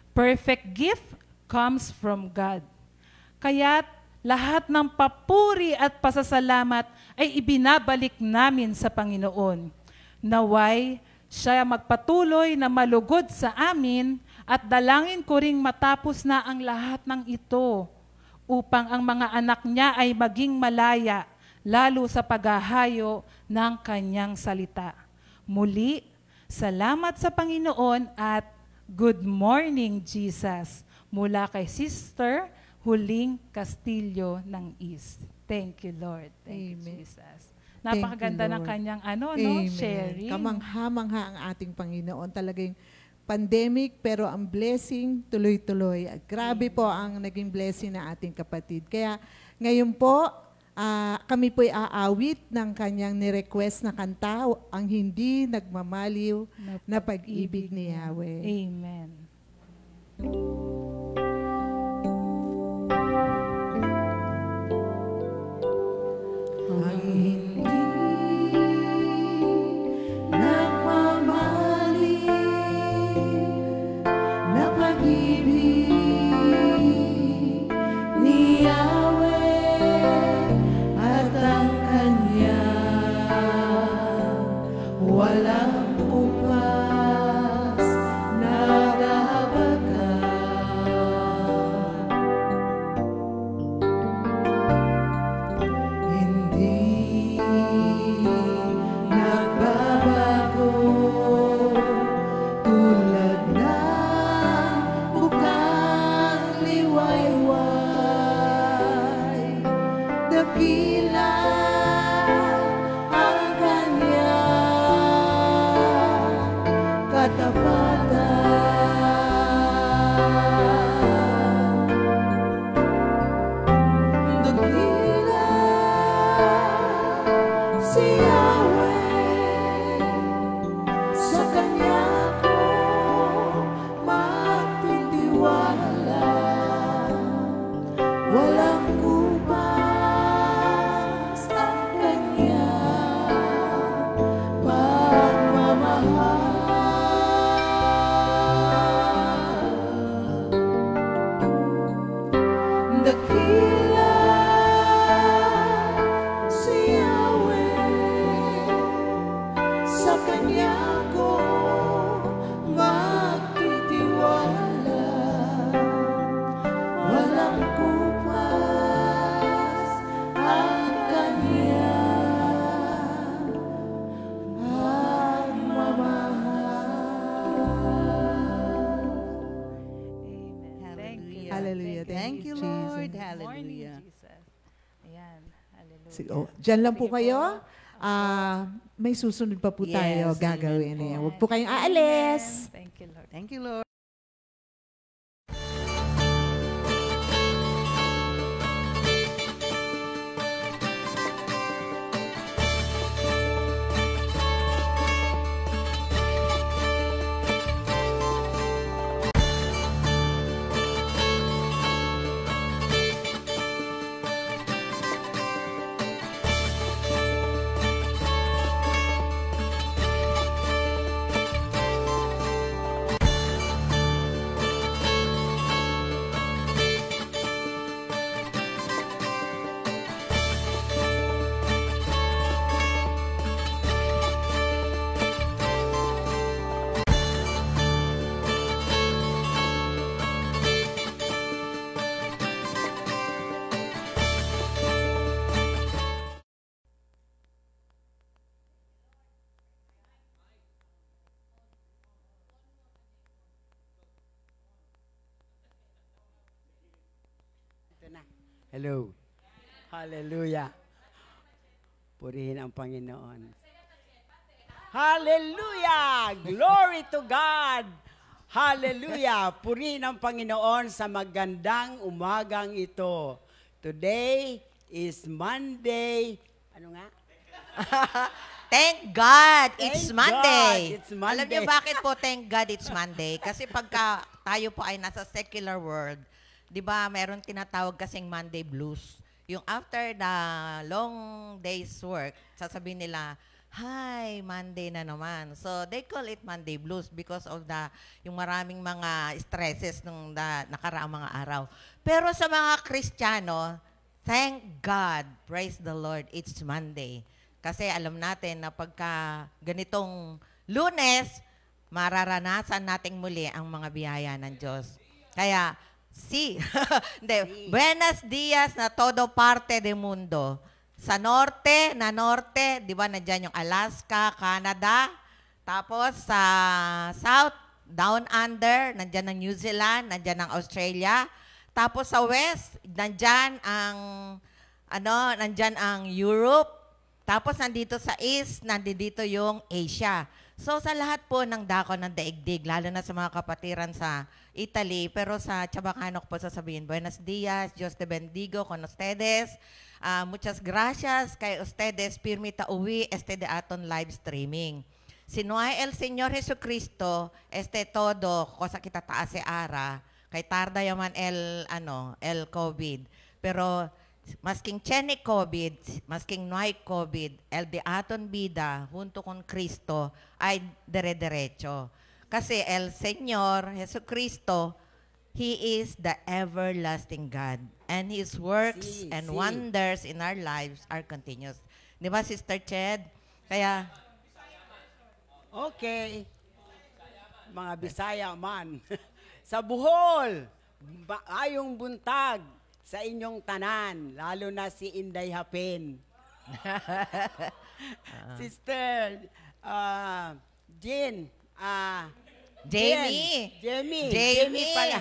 perfect gift comes from God. Kaya't lahat ng papuri at pasasalamat ay ibinabalik namin sa Panginoon. Naway siya magpatuloy na malugod sa amin at dalangin ko ring matapos na ang lahat ng ito upang ang mga anak niya ay maging malaya, lalo sa paghahayo ng kanyang salita. Muli, salamat sa Panginoon at good morning, Jesus. Mula kay Sister Huling Castillo ng East. Thank you, Lord. Thank you, Jesus. Napakaganda ng kanyang sharing. Kamangha-mangha ang ating Panginoon. Talagang pandemic, pero ang blessing tuloy-tuloy. Grabe po ang naging blessing na ating kapatid. Kaya ngayon po, kami po'y aawit ng kanyang ni-request na kanta, ang hindi nagmamaliw na pag-ibig ni Yahweh. Amen. Ang hindi nagmamaliw na pag-ibig ni Yahweh at ang Kanya walang upas na Hallelujah. Thank you, Jesus. Lord. Morning, Hallelujah. Jesus. Ayan. Hallelujah. Sige, dyan lang po Sige kayo. po. May susunod pa po tayo Yes, gagawin. amen po. Huwag po kayong aalis. Amen. Thank you, Lord. Thank you, Lord. Hello. Hallelujah. Purihin ang Panginoon. Hallelujah! Glory to God! Hallelujah! Purihin ang Panginoon sa magandang umagang ito. Today is Monday. Ano nga? Thank God, it's Thank Monday. God, it's Monday. Alam niyo bakit po thank God it's Monday? Kasi pagka tayo po ay nasa secular world, di ba, meron tinatawag kasing Monday blues. Yung after the long day's work, sasabihin nila, hi, Monday na naman. So, they call it Monday blues because of yung maraming mga stresses nung nakaraang mga araw. Pero sa mga Kristiyano, thank God, praise the Lord, it's Monday. Kasi alam natin na pagka ganitong Lunes, mararanasan nating muli ang mga biyaya ng Diyos. Kaya, buenos dias na todo parte del mundo. Sa norte, di ba, nandyan yung Alaska, Canada. Tapos sa south, down under, nandyan ang New Zealand, nandyan ang Australia. Tapos sa west, nandyan ang Europe. Tapos nandito sa east, nandito yung Asia. So sa lahat po ng dako ng daigdig, lalo na sa mga kapatiran sa Italy, pero sa Chabacano ko po sasabihin, buenos dias, Dios te bendigo con ustedes. Muchas gracias kay ustedes, permita uwi de aton live streaming. Sinuay el Señor Jesucristo, todo, cosa kita taas ara, kay tarda yaman el COVID. Pero masking chene COVID, masking no hay COVID, el de aton vida, junto con Cristo, ay dere-derecho. Kasi el Señor Jesucristo, He is the everlasting God. And His works and wonders in our lives are continuous. Di ba, Sister Ched? Kaya, okay. Mga Bisaya man. Sa Bohol, ayong buntag sa inyong tanan, lalo na si Inday Hapin. Sister, Jamie pala.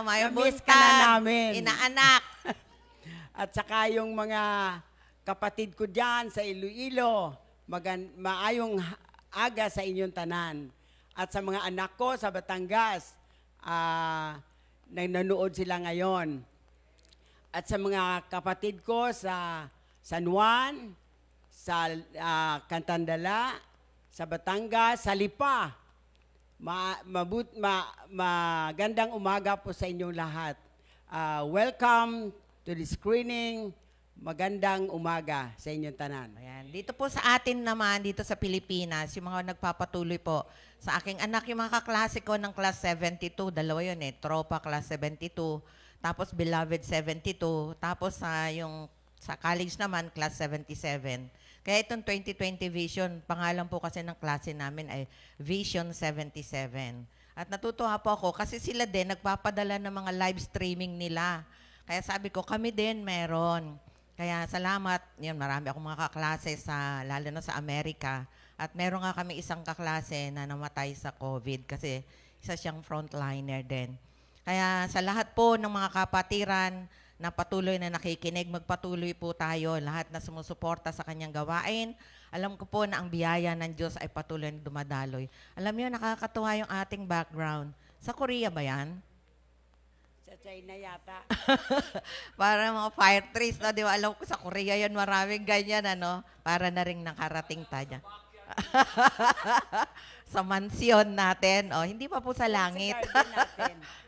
may Na-miss ka na namin. inaanak. At saka yung mga kapatid ko dyan sa Iloilo, maayong aga sa inyong tanan. At sa mga anak ko sa Batangas, nanonood sila ngayon. At sa mga kapatid ko sa San Juan, sa Cantandala, sa Batangas, sa Lipa, magandang umaga po sa inyong lahat. Welcome to the screening. Magandang umaga sa inyong tanan. Ayan. Dito po sa atin naman, dito sa Pilipinas, yung mga nagpapatuloy po sa aking anak, yung mga kaklase ko ng class 72, dalawa yun Tropa class 72, tapos Beloved 72, tapos sa college naman, class 77. Kaya itong 2020 Vision, pangalan po kasi ng klase namin ay Vision 77. At natutuwa po ako kasi sila din nagpapadala ng mga live streaming nila. Kaya sabi ko, kami din meron. Kaya salamat, yun, marami akong mga kaklase lalo na sa Amerika. At meron nga kami isang kaklase na namatay sa COVID kasi isa siyang frontliner din. Kaya sa lahat po ng mga kapatiran na patuloy na nakikinig, magpatuloy po tayo, lahat na sumusuporta sa kanyang gawain. Alam ko po na ang biyaya ng Diyos ay patuloy na dumadaloy. Alam niyo, nakakatuwa yung ating background. Sa Korea ba yan? Sa China yata. Para mga fire trees, no? Di ba? Alam ko sa Korea yan, maraming ganyan, ano? Para na rin nakarating tayo. Sa mansyon natin. Oh, hindi pa po sa langit.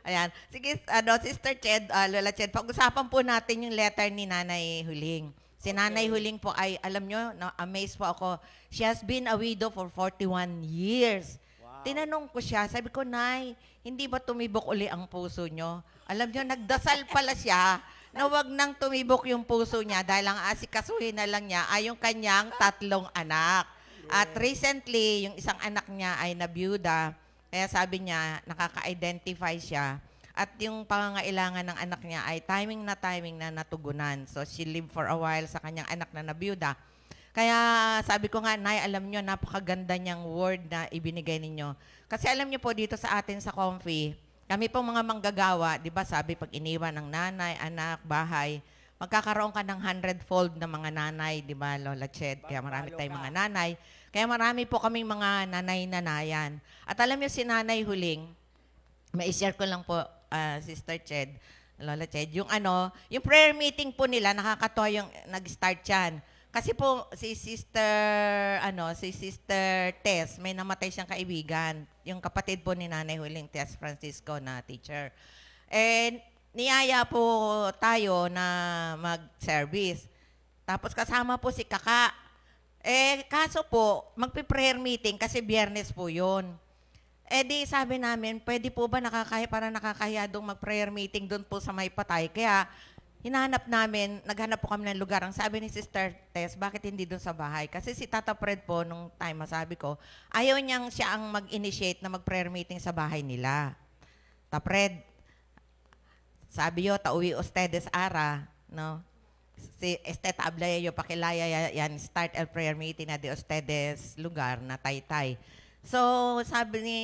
Ayan. Sige, Sister Ched, Lola Ched, pag-usapan po natin yung letter ni Nanay Huling. Si Nanay Huling po ay, alam nyo, na-amaze po ako. She has been a widow for 41 years. Wow. Tinanong ko siya, sabi ko, Nay, hindi ba tumibok uli ang puso nyo? Alam nyo, nagdasal pala siya na wag nang tumibok yung puso niya dahil ang asikasuhin na lang niya ay yung kanyang 3 anak. At recently, yung isang anak niya ay nabiyuda. Kaya sabi niya, nakaka-identify siya. At yung pangangailangan ng anak niya ay timing na natugunan. So, she lived for a while sa kanyang anak na nabiyuda. Kaya sabi ko nga, Nay, alam nyo, napakaganda niyang word na ibinigay ninyo. Kasi alam nyo po, dito sa atin sa Comfy, kami pong mga manggagawa, di ba sabi, pag iniwan ng nanay, anak, bahay, magkakaroon ka ng 100-fold na mga nanay, di ba, Lola Ched? Kaya marami tayong mga nanay. Kaya marami po kaming mga nanay-nanayan. At alam niyo si Nanay Huling, ma-share ko lang po, Sister Ched, Lola Ched, yung prayer meeting po nila, nakakatuwa yung nag-start yan. Kasi po, si Sister Tess, may namatay siyang kaibigan. Yung kapatid po ni Nanay Huling, Tess Francisco na teacher. And niyaya po tayo na mag-service. Tapos kasama po si Kaka. Kaso po, magpi-prayer meeting kasi Biyernes po yun. Di sabi namin, pwede po ba nakakahiya doon mag-prayer meeting doon po sa may patay. Kaya naghanap po kami ng lugar. Ang sabi ni Sister Tess, bakit hindi doon sa bahay? Kasi si Tata Fred po, nung time, masabi ko, ayaw niyang siya ang mag-initiate na mag-prayer meeting sa bahay nila. Tata Fred, sabi yo, tauwi ustedes ara, no? Si Hablayo, pakilaya yan, start a prayer meeting na di ustedes lugar na Taytay. So, sabi ni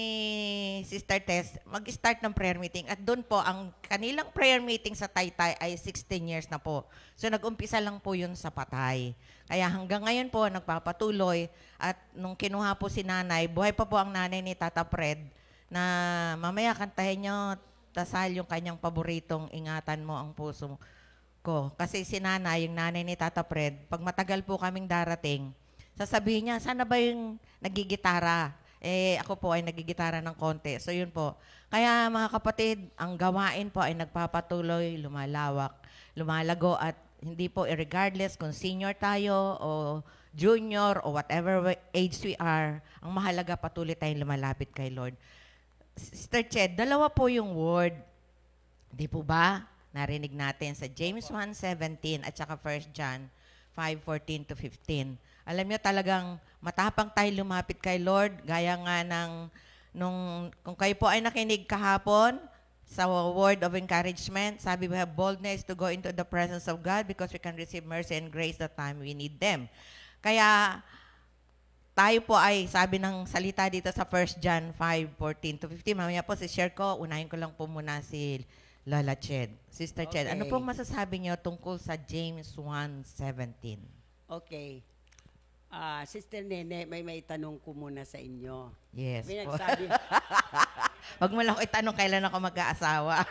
Sister Tess, mag-start ng prayer meeting. At doon po, ang kanilang prayer meeting sa Taytay ay 16 years na po. So, nag-umpisa lang po yun sa Patay. Kaya hanggang ngayon po, nagpapatuloy. At nung kinuha po si nanay, buhay pa po ang nanay ni Tata Fred, na mamaya kantahin nyo, Tasal, yung kanyang paboritong Ingatan Mo ang Puso Ko. Kasi si nanay, yung nanay ni Tata Fred, pag matagal po kaming darating, sasabihin niya, sana ba yung nagigitara? Ako po ay nagigitara ng konti. So yun po. Kaya mga kapatid, ang gawain po ay nagpapatuloy, lumalawak, lumalago at hindi po regardless kung senior tayo o junior o whatever age we are, ang mahalaga patuloy tayong lumalapit kay Lord. Sister Ched, 2 po yung word. Di po ba? Narinig natin sa James 1:17 at saka 1 John 5:14-15. Alam niyo talagang matapang tayo lumapit kay Lord, gaya nga ng kung kayo po ay nakinig kahapon sa word of encouragement, sabi we have boldness to go into the presence of God because we can receive mercy and grace the time we need them. Kaya tayo po ay, sabi ng salita dito sa 1 John 5:14-15, mamaya po share ko, unahin ko lang po muna si Lola Ched. Sister Ched, ano pong masasabi niyo tungkol sa James 1:17? Okay. Sister Nene, may tanong ko muna sa inyo. Yes may po. nagsabi, Wag mo lang ako itanong kailan ako mag-aasawa.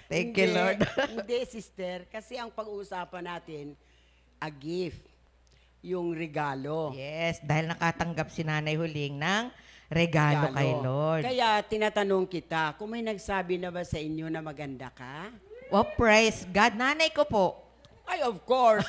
Thank you, Lord. Hindi, sister. Kasi ang pag-uusapan natin, a gift. Yung regalo. Yes, dahil nakatanggap si Nanay Huling ng regalo kay Lord. Kaya tinatanong kita, kung may nagsabi na ba sa inyo na maganda ka? Oh, praise God. Nanay ko po. Ay, of course.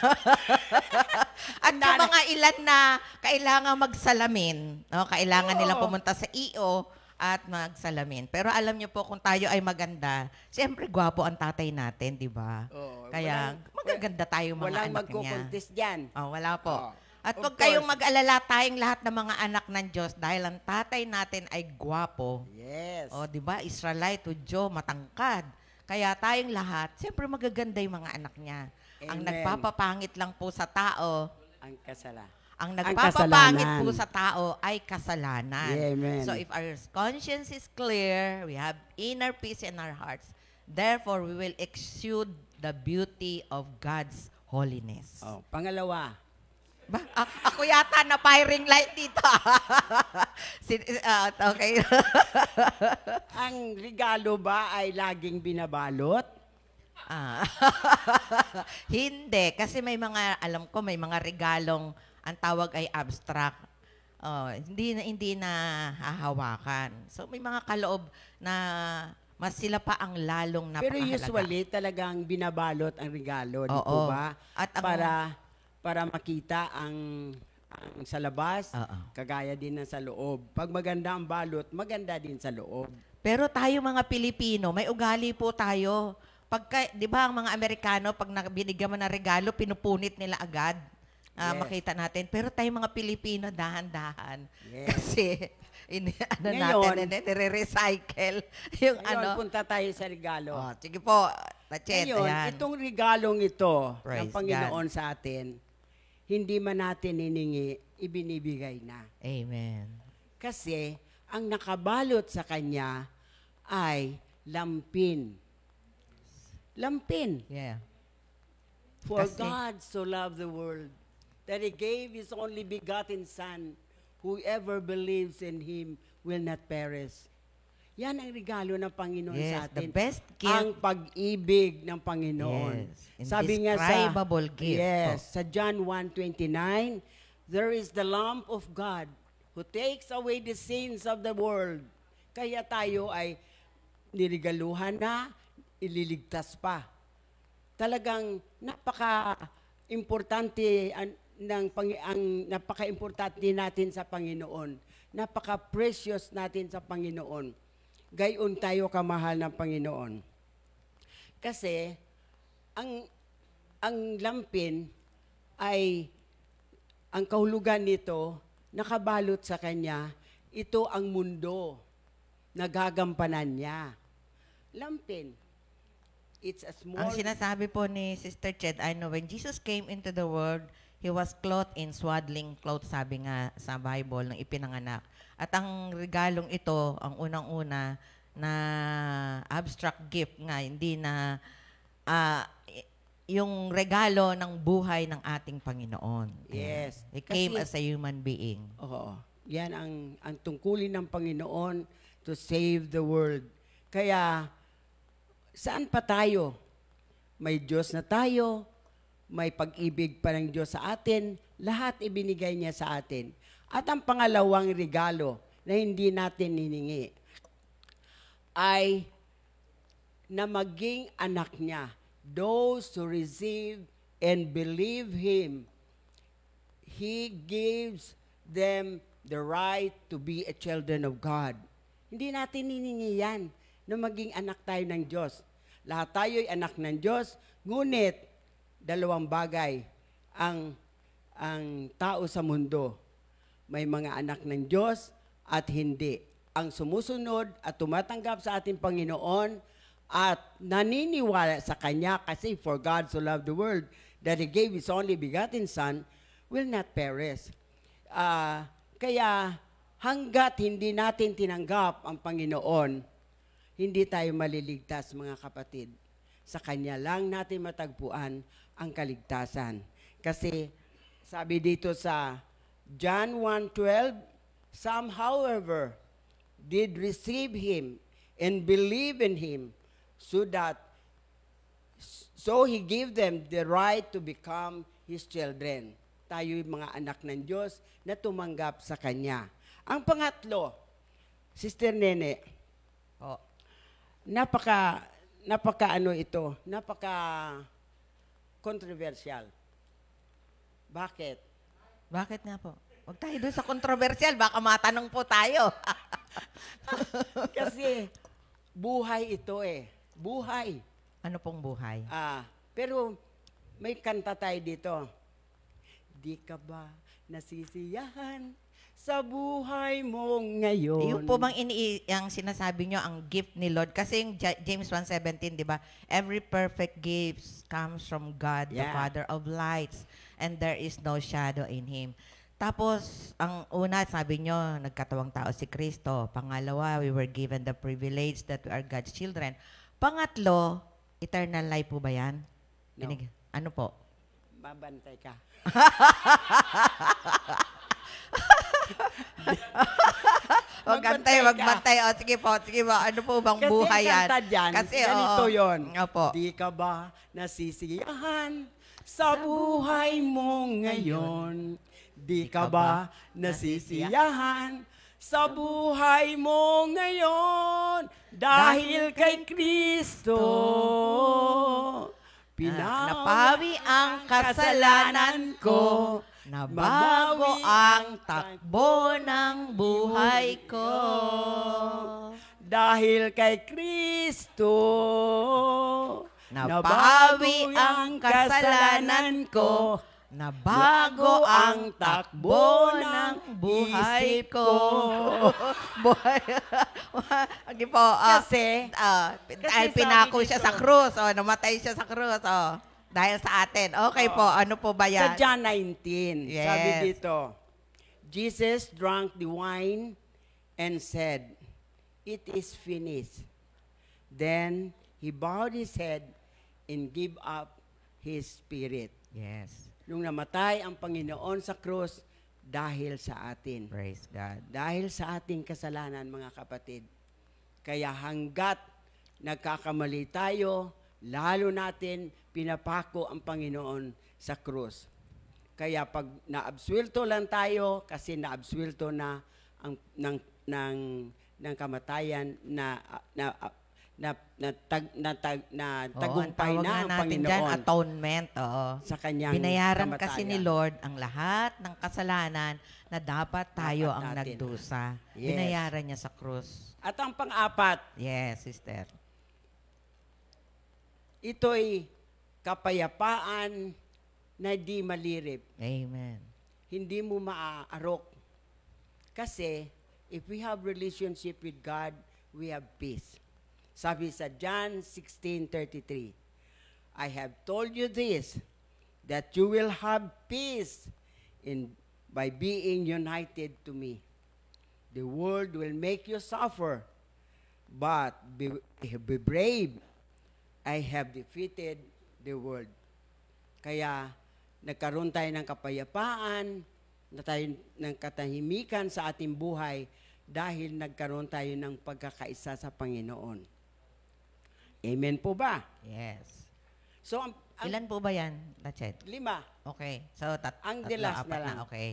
At yung mga ilan na kailangan magsalamin, no? Kailangan nila pumunta sa EO at magsalamin. Pero alam niyo po, kung tayo ay maganda, siyempre gwapo ang tatay natin, di ba? Kaya magaganda tayo mga walang anak niya. Walang magkukontes dyan. Wala po. At Of huwag kayong course. mag-alala, tayong lahat ng mga anak ng Diyos dahil ang tatay natin ay gwapo. Yes. O, di ba? Israelite, Udyo, matangkad. Kaya tayong lahat, siyempre magaganda yung mga anak niya. Ang Amen. nagpapapangit lang po sa tao, Ang kasala. Ang Ang nagpapapangit kasalanan. po sa tao ay kasalanan. Yeah, amen. So if our conscience is clear, we have inner peace in our hearts. Therefore, we will exude the beauty of God's holiness. Oh, pangalawa, Ako yata na firing light dito. Okay. ang regalo ba ay laging binabalot? Ah. Hindi. Kasi may mga, alam ko, may mga regalong, ang tawag ay abstract. Hindi na hahawakan. So may mga kaloob na mas sila pa ang lalong Pero napakahalaga. usually talagang binabalot ang regalo, di Oo. po ba? At ang- para makita ang sa labas, Oo. kagaya din ng sa loob. Pag maganda ang balot, maganda din sa loob. Pero tayo mga Pilipino, may ugali po tayo. Pagka, di ba ang mga Amerikano, pag binigyan mo ng regalo, pinupunit nila agad. Yes. Makita natin. Pero tayo mga Pilipino, dahan-dahan. Yes. Kasi, Ngayon- natin, nire-recycle. Yung Ngayon, punta tayo sa regalo. Sige po, Lachet, Ngayon, ayan. itong regalong ito Praise ng Panginoon sa atin, hindi man natin hiningi, ibinibigay na. Amen. Kasi, ang nakabalot sa Kanya ay lampin. Lampin. Yeah. For Kasi- God so loved the world that He gave His only begotten Son. Whoever believes in Him will not perish. Yan ang regalo ng Panginoon Yes, sa the atin. best gift. Ang pag-ibig ng Panginoon. Yes, Sabi nga indescribable gift. Yes, sa John 1:29, there is the Lamb of God who takes away the sins of the world. Kaya tayo ay nirigaluhan na, ililigtas pa. Talagang napaka-importante ang napaka-importante natin sa Panginoon. Napaka-precious natin sa Panginoon. Gayon tayo kamahal ng Panginoon. Kasi ang lampin ay ang kahulugan nito nakabalot sa kanya, ito ang mundo na gagampanan niya. Lampin. It's a small... Ang sinasabi po ni Sister Ched, I know when Jesus came into the world, He was clothed in swaddling clothes, sabi nga sa Bible, nang ipinanganak. At ang regalong ito, ang unang-una, na abstract gift nga, hindi na yung regalo ng buhay ng ating Panginoon. Yes. He came Kasi- as a human being. Oo. Yan ang tungkulin ng Panginoon to save the world. Kaya, saan pa tayo? May Diyos na tayo, may pag-ibig pa ng Diyos sa atin, lahat ibinigay niya sa atin. At ang pangalawang regalo na hindi natin hiningi ay na maging anak niya. Those who receive and believe Him, He gives them the right to be a children of God. Hindi natin hiningi yan na maging anak tayo ng Diyos. Lahat tayo ay anak ng Diyos, ngunit dalawang bagay ang tao sa mundo. May mga anak ng Diyos at hindi. Ang sumusunod at tumatanggap sa ating Panginoon at naniniwala sa Kanya kasi for God so loved the world that He gave His only begotten Son will not perish. Kaya hanggat hindi natin tinanggap ang Panginoon, hindi tayo maliligtas, mga kapatid. Sa Kanya lang natin matagpuan ang kaligtasan. Kasi sabi dito sa John 1:12, some however did receive Him and believe in Him, so He gave them the right to become His children. Tayo yung mga anak ng Diyos na tumanggap sa Kanya. Ang pangatlo, Sister Nene, napaka controversial. Bakit? Bakit nga po? Huwag tayo doon sa kontrobersyal, baka matanong po tayo. Kasi buhay ito eh. Buhay. Ano pong buhay? Pero may kanta tayo dito. Di ka ba nasisiyahan sa buhay mong ngayon? Yung po bang ang sinasabi nyo, ang gift ni Lord? Kasi yung James 1:17, di ba? Every perfect gift comes from God, the Yeah. Father of lights, and there is no shadow in Him. Tapos, ang una, sabi nyo, nagkatawang tao si Kristo. Pangalawa, we were given the privilege that we are God's children. Pangatlo, eternal life po ba yan? No. Ano po? Babantay ka. Magbantay. O, sige po. Ano po bang Kasi buhay yan? kanta dyan, Kasi, ganito yun. Opo. Di ka ba nasisiyahan sa buhay mo ngayon? Di ka ba nasisiyahan sa buhay mo ngayon? Dahil kay Kristo, napawi ang kasalanan ko, nabago ang takbo ng buhay ko. Dahil kay Kristo, napawi ang kasalanan ko, nabago ang takbo ng buhay ko. Hindi po. Kasi Pinako sabi siya dito, sa krus. Namatay siya sa krus. Dahil sa atin. Okay po. Ano po ba sa yan? John 19, Yes. sabi dito, Jesus drank the wine and said, "It is finished." Then he bowed his head and gave up his spirit. Yes. Nung namatay ang Panginoon sa krus dahil sa atin. Praise God. Dahil sa ating kasalanan, mga kapatid. Kaya hanggat nagkakamali tayo, lalo natin pinapako ang Panginoon sa krus. Kaya pag naabswelto lang tayo, kasi naabswelto na ang ng kamatayan tagumpay na ang natin Panginoon. dyan, atonement. Oo. Sa kanyang Binayaran kamatayan. kasi ni Lord ang lahat ng kasalanan na dapat tayo Dapat ang natin. nagdusa. Yes. Binayaran niya sa krus. At ang pang-apat, Yes, sister. ito'y kapayapaan na di malirip. Amen. Hindi mo maaarok. Kasi, if we have relationship with God, we have peace. Sabi sa John 16:33, I have told you this, that you will have peace by being united to me. The world will make you suffer, but be brave. I have defeated the world. Kaya, nagkaroon tayo ng kapayapaan, ng katahimikan sa ating buhay dahil nagkaroon tayo ng pagkakaisa sa Panginoon. Amen po ba? Yes. So, Ilan po ba yan, Lachet? 5. Okay. So, Ang tatlo, the last apat na lang. Okay.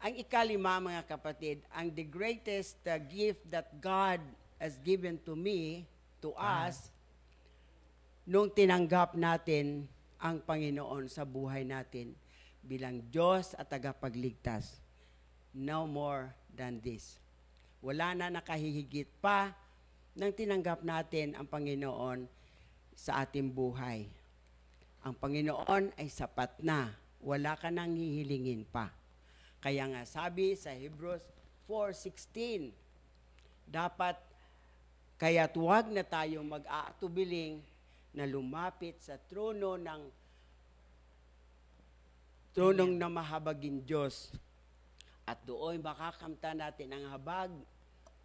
Ang ikalima, mga kapatid, ang the greatest gift that God has given to me, to us, nung tinanggap natin ang Panginoon sa buhay natin bilang Diyos at tagapagligtas. No more than this. Wala na nakahihigit pa nang tinanggap natin ang Panginoon sa ating buhay. Ang Panginoon ay sapat na. Wala ka nang hihilingin pa. Kaya nga sabi sa Hebrews 4:16, dapat kaya't huwag na tayong mag-aatubiling na lumapit sa tronong na mahabagin Diyos. At doon makakamta natin ang habag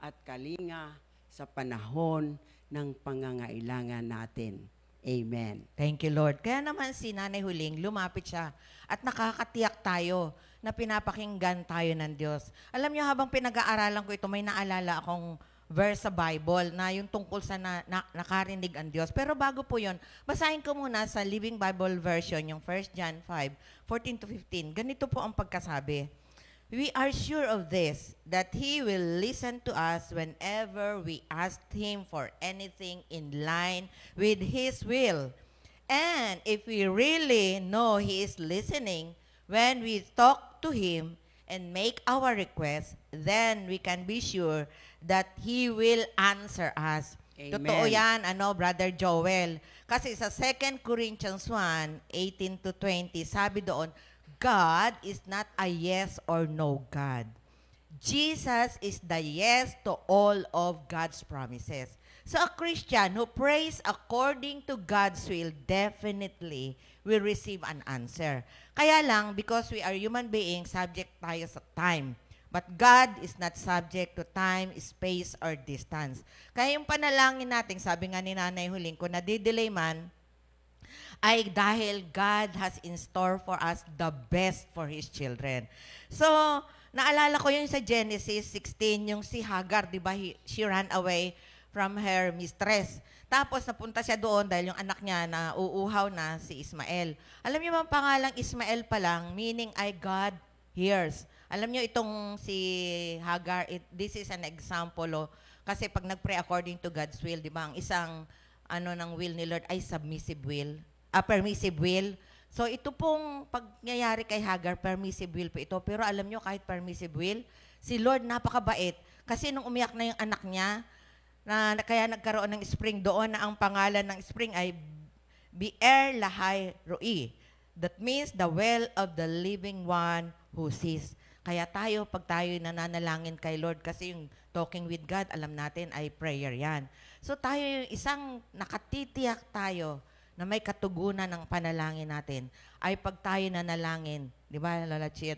at kalinga sa panahon ng pangangailangan natin. Amen. Thank you, Lord. Kaya naman si Nanay Huling, lumapit siya at nakakatiyak tayo na pinapakinggan tayo ng Diyos. Alam niyo, habang pinag-aaralan ko ito, may naalala akong verse sa Bible na yung tungkol sa nakarinig ang Diyos. Pero bago po yun, basahin ko muna sa Living Bible Version, yung 1 John 5:14-15. Ganito po ang pagkasabi. We are sure of this, that He will listen to us whenever we ask Him for anything in line with His will. And if we really know He is listening, when we talk to Him and make our requests, then we can be sure that He will answer us. Amen. Totoo yan, Brother Joel. Kasi sa 2 Corinthians 1:18-20, sabi doon, God is not a yes or no God. Jesus is the yes to all of God's promises. So a Christian who prays according to God's will definitely will receive an answer. Kaya lang, because we are human beings, subject tayo sa time. But God is not subject to time, space, or distance. Kaya yung panalangin natin, sabi nga ni Nanay Huling, kung nadidelay man, ay dahil God has in store for us the best for His children. So, naalala ko yun sa Genesis 16, yung si Hagar, di ba, she ran away from her mistress. Tapos napunta siya doon dahil yung anak niya na uuhaw na si Ismael. Alam niyo ba ang pangalang Ismael pa lang, meaning ay God hears. Alam niyo itong si Hagar, this is an example, kasi pag nag-pray according to God's will, di ba, ang isang ng will ni Lord ay submissive will. Permissive will. So ito pong pagyayari kay Hagar, permissive will po ito. Pero alam nyo, kahit permissive will, si Lord napakabait. Kasi nung umiyak na yung anak niya, kaya nagkaroon ng spring doon na ang pangalan ng spring ay Beer Lahai Roi. That means the well of the living one who sees. Kaya tayo, pag tayo nananalangin kay Lord, kasi yung talking with God, alam natin ay prayer yan. So tayo yung isang nakatitiyak tayo na may katugunan ng panalangin natin, ay pag tayo nanalangin, di ba, Lola Chit?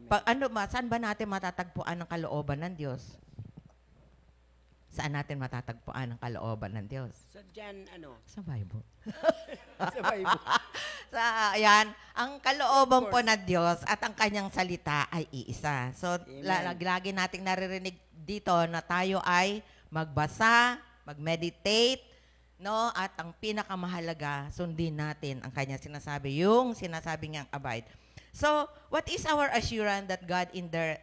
Saan ba natin matatagpuan ang kalooban ng Diyos? Saan natin matatagpuan ang kalooban ng Diyos? Sa dyan, Sa Bible. Sa Bible. Ayan, ang kalooban po ng Diyos at ang kanyang salita ay iisa. So, lagi nating naririnig dito na tayo ay magbasa, mag-meditate, no? At ang pinakamahalaga, sundin natin ang kanya sinasabi, yung sinasabi niyang abide. So, what is our assurance that God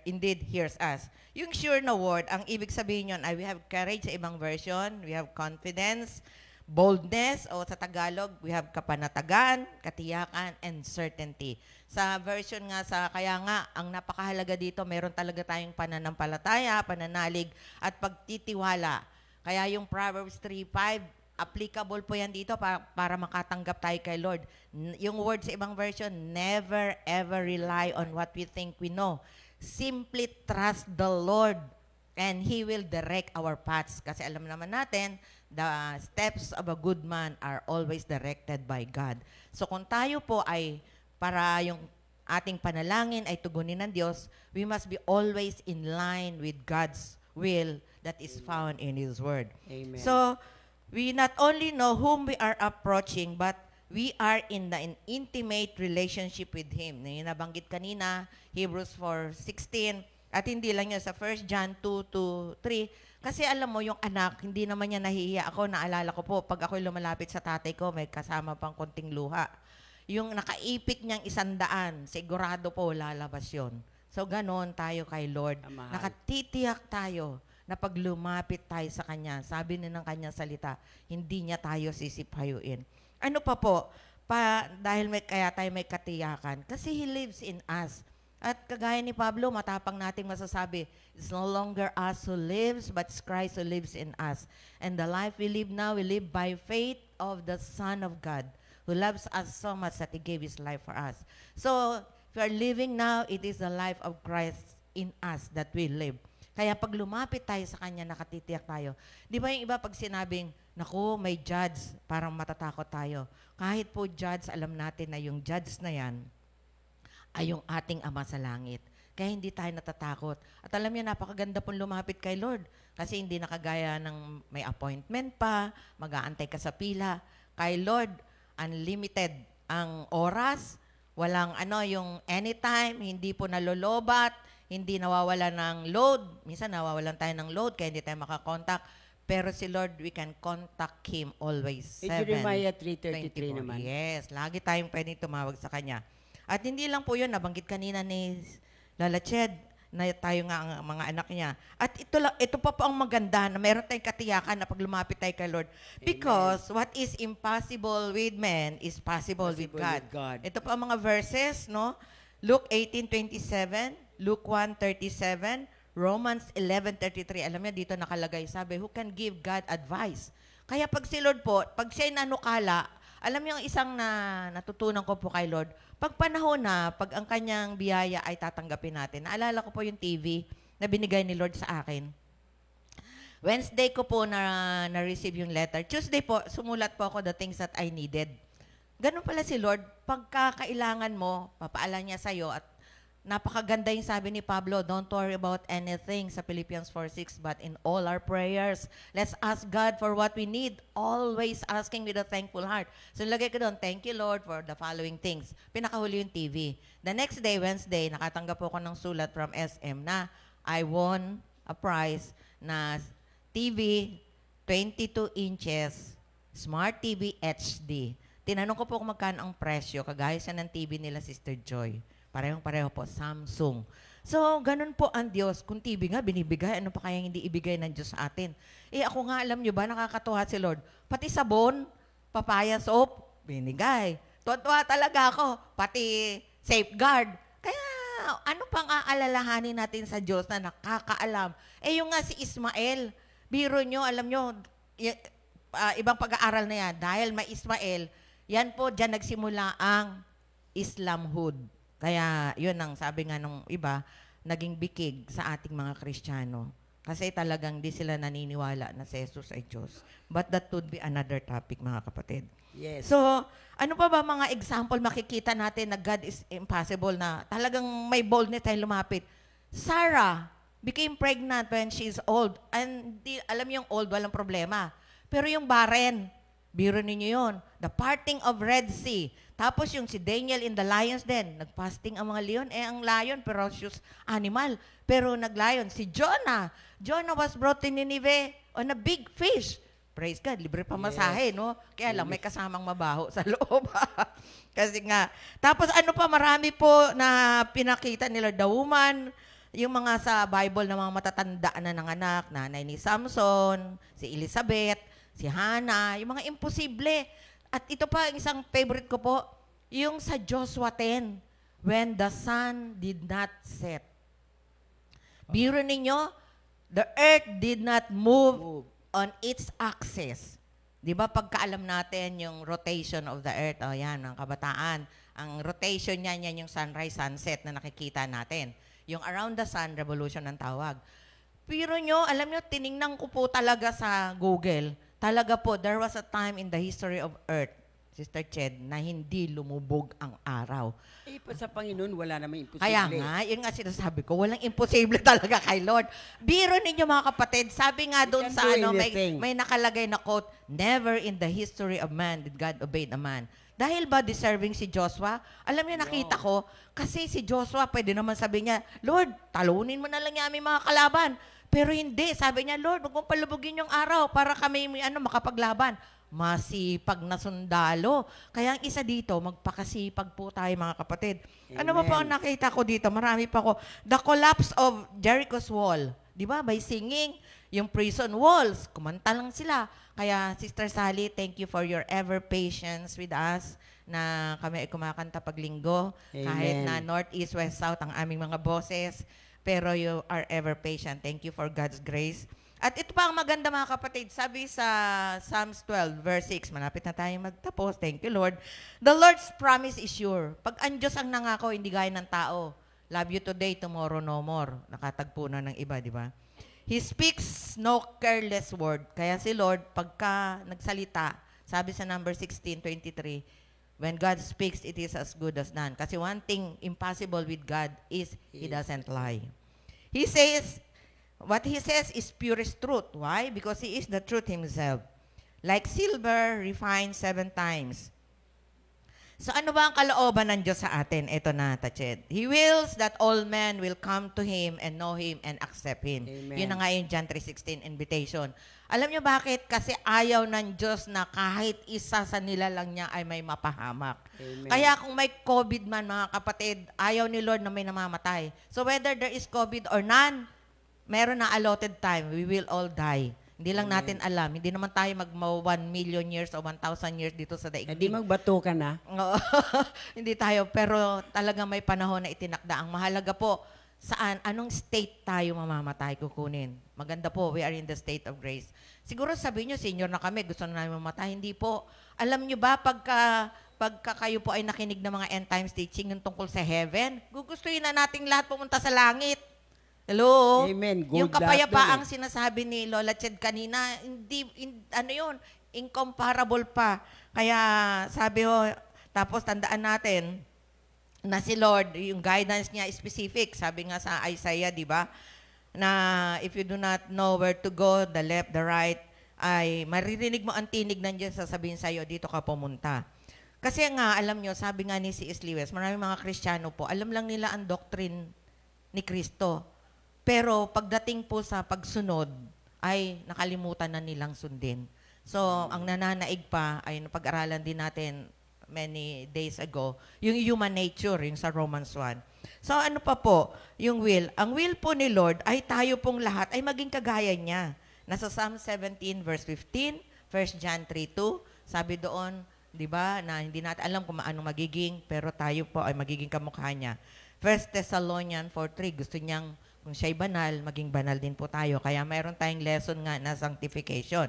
indeed hears us? Yung sure na word, ang ibig sabihin yun ay we have courage sa ibang version, we have confidence, boldness, o sa Tagalog, we have kapanatagan, katiyakan, and certainty. Sa version nga, kaya nga, ang napakahalaga dito, meron talaga tayong pananampalataya, pananalig, at pagtitiwala. Kaya yung Proverbs 3:5, applicable po yan dito para makatanggap tayo kay Lord. Yung word sa ibang version, never ever rely on what we think we know. Simply trust the Lord and He will direct our paths. Kasi alam naman natin, the steps of a good man are always directed by God. So kung tayo po ay para yung ating panalangin ay tugunin ng Diyos, we must be always in line with God's will that is found in His Word. Amen. So, we not only know whom we are approaching, but we are in an intimate relationship with Him. Yung nabanggit kanina, Hebrews 4:16, at hindi lang yun sa 1 John 2:3. Kasi alam mo, yung anak, hindi naman niya nahihiya ako. Naalala ko po, pag ako'y lumalapit sa tatay ko, may kasama pang konting luha. Yung nakaipit niyang 100, sigurado po lalabas yun. So, ganon tayo kay Lord. Nakatitiyak tayo na pag lumapit tayo sa Kanya, sabi na ng Kanyang salita, hindi niya tayo sisipayuin. Ano pa po? Dahil kaya tayo may katiyakan, kasi He lives in us. At kagaya ni Pablo, matapang nating masasabi, it's no longer us who lives, but it's Christ who lives in us. And the life we live now, we live by faith of the Son of God, who loves us so much that He gave His life for us. So, if we are living now, it is the life of Christ in us that we live. Kaya pag lumapit tayo sa Kanya, nakatitiyak tayo. Di ba yung iba pag sinabing, naku, may judge, parang matatakot tayo. Kahit po judge, alam natin na yung judge na yan ay yung ating Ama sa langit. Kaya hindi tayo natatakot. At alam niyo, napakaganda pong lumapit kay Lord. Kasi hindi nakagaya ng may appointment pa, mag-aantay ka sa pila. Kay Lord, unlimited ang oras, walang yung anytime, hindi po nalolobat, hindi nawawala ng load. Minsan nawawalan tayo ng load kaya hindi tayo makakontakt. Pero si Lord, we can contact Him always. Jeremiah 3:33 naman. Yes, lagi tayong pwedeng tumawag sa Kanya. At hindi lang po yun, nabanggit kanina ni Lala Ched, na tayo nga ang mga anak niya. At ito pa po ang maganda na meron tayong katiyakan na pag lumapit tayo kay Lord. Because what is impossible with men is possible with God. Ito po ang mga verses, no? Luke 18:27, Luke 1:37, Romans 11:33. Alam niyo, dito nakalagay, sabi, who can give God advice? Kaya pag si Lord po, pag siya'y nanukala, alam niyo, ang isang natutunan ko po kay Lord, pag panahon na, pag ang kanyang biyaya ay tatanggapin natin. Naalala ko po yung TV na binigay ni Lord sa akin. Wednesday ko po na-receive yung letter. Tuesday po, sumulat po ako the things that I needed. Ganun pala si Lord, pagka kailangan mo, papaalam niya sa'yo at napakaganda yung sabi ni Pablo, don't worry about anything sa Philippians 4:6, but in all our prayers, let's ask God for what we need, always asking with a thankful heart. So lagay ko doon, thank you Lord for the following things. Pinakahuli yung TV. The next day, Wednesday, nakatanggap po ako ng sulat from SM na I won a prize na TV 22 inches, Smart TV HD. Tinanong ko po kung magkano ang presyo, kagaya siya ng TV nila Sister Joy. Parehong-pareho po, Samsung. So, ganun po ang Diyos. Kung TV nga, binibigay, ano pa kayang hindi ibigay ng Diyos sa atin? Eh, ako nga, alam nyo ba, nakakatuwa si Lord. Pati sabon, papaya soap, binigay. Tuwa talaga ako. Pati safeguard. Kaya, ano pang aalalahanin natin sa Diyos na nakakaalam? Eh, yung nga si Ismael, biro nyo, alam nyo, ibang pag-aaral na yan, dahil may Ismael, yan po, dyan nagsimula ang Islamhood. Kaya, yun ang sabi nga nung iba, naging bikig sa ating mga Kristiyano. Kasi talagang di sila naniniwala na si Jesus ay Diyos. But that would be another topic, mga kapatid. Yes. So, ano pa ba mga example makikita natin na God is impossible na talagang may boldness tayo lumapit? Sarah became pregnant when she is old. And alam niyo yung old, walang problema. Pero yung barren, biro ninyo yun. The parting of Red Sea. Tapos yung si Daniel in the lion's den. Nagfasting ang mga leon. Eh, ang lion, ferocious animal. Pero naglayon. Si Jonah. Jonah was brought to Nineveh on a big fish. Praise God, libre pamasahe, no? Kaya lang, may kasamang mabaho sa loob. Kasi nga. Tapos ano pa, marami po na pinakita nila, the woman, yung mga sa Bible na mga matatanda na ng anak, nanay ni Samson, si Elizabeth, si Hannah, yung mga imposible. At ito pa, isang favorite ko po, yung sa Joshua 10, when the sun did not set. Biro ninyo, the earth did not move on its axis. Di ba pagkaalam natin yung rotation of the earth, o yan, ang kabataan, ang rotation niyan, yan yung sunrise, sunset na nakikita natin. Yung around the sun, revolution ang tawag. Pero nyo, alam nyo, tiningnan ko po talaga sa Google, talaga po, there was a time in the history of earth, Sister Ched, na hindi lumubog ang araw. Eh, sa Panginoon, wala namang imposible. Kaya nga, yun nga sinasabi ko, walang imposible talaga kay Lord. Biro ninyo mga kapatid, sabi nga doon sa may nakalagay na quote, never in the history of man did God obey a man. Dahil ba deserving si Joshua? Alam niyo, nakita ko, kasi si Joshua, pwede naman sabi niya, Lord, talunin mo na lang yung aming mga kalaban. Pero hindi, sabi niya, Lord, huwag mong palubugin yung araw para kami makapaglaban. Masipag na sundalo. Kaya ang isa dito, magpakasipag po tayo mga kapatid. Amen. Ano ba po ang nakita ko dito? Marami pa ko. The collapse of Jericho's wall. Di ba? By singing, yung prison walls, kumanta lang sila. Kaya, Sister Sally, thank you for your ever patience with us na kami ay kumakanta pag linggo. Amen. Kahit na North, East, West, South ang aming mga boses. Pero you are ever patient. Thank you for God's grace. At ito pa ang maganda mga kapatid. Sabi sa Psalms 12, verse 6, malapit na tayo magtapos. Thank you, Lord. The Lord's promise is sure. Pag ang Diyos ang nangako, hindi gaya ng tao. Love you today, tomorrow no more. Nakatagpo na ng iba, di ba? He speaks no careless word. Kaya si Lord, pagka nagsalita, sabi sa number 16:23, when God speaks, it is as good as done. Kasi one thing impossible with God is He doesn't lie. He says, what He says is purest truth. Why? Because He is the truth Himself. Like silver refined 7 times. So ano ba ang kalooban ng Diyos sa atin? Ito na, Tached. He wills that all men will come to Him and know Him and accept Him. Amen. Yun na nga yung John 3:16 invitation. Alam niyo bakit? Kasi ayaw ng Diyos na kahit isa sa nilalang niya ay may mapahamak. Amen. Kaya kung may COVID man, mga kapatid, ayaw ni Lord na may namamatay. So whether there is COVID or none, meron na allotted time. We will all die. Hindi lang natin alam. Hindi naman tayo 1 million years o 1,000 years dito sa daigdig. Hindi magbato ka na. Oo. Hindi tayo. Pero talagang may panahon na itinakda. Ang mahalaga po, saan, anong state tayo mamamatay kukunin. Maganda po, we are in the state of grace. Siguro sabihin nyo, senior na kami, gusto na namin mamatay. Hindi po. Alam nyo ba, pagka kayo po ay nakinig ng mga end times teaching yung tungkol sa heaven, gugustuhin na nating lahat pumunta sa langit. Hello? Amen. Good Yung kapayapaang lahat sinasabi ni Lola Ched kanina, ano yun, incomparable pa. Kaya sabi ho, tapos tandaan natin na si Lord, yung guidance niya specific. Sabi nga sa Isaiah, di ba? Na if you do not know where to go, the left, the right, ay maririnig mo ang tinig nandiyan sasabihin sa'yo, dito ka pumunta. Kasi nga, alam nyo, sabi nga ni C.S. Lewis, maraming mga Kristiyano po, alam lang nila ang doctrine ni Kristo. Pero pagdating po sa pagsunod, ay nakalimutan na nilang sundin. So, ang nananaig pa, ay napag-aralan din natin many days ago, yung human nature, yung sa Romans 1. So, ano pa po, yung will. Ang will po ni Lord ay tayo pong lahat ay maging kagaya niya. Nasa Psalm 17 verse 15, 1 John 3:2, sabi doon, di ba, na hindi natin alam kung ano magiging, pero tayo po ay magiging kamukha niya. 1 Thessalonians 4:3, gusto niyang, kung siya'y banal, maging banal din po tayo. Kaya mayroon tayong lesson nga na sanctification.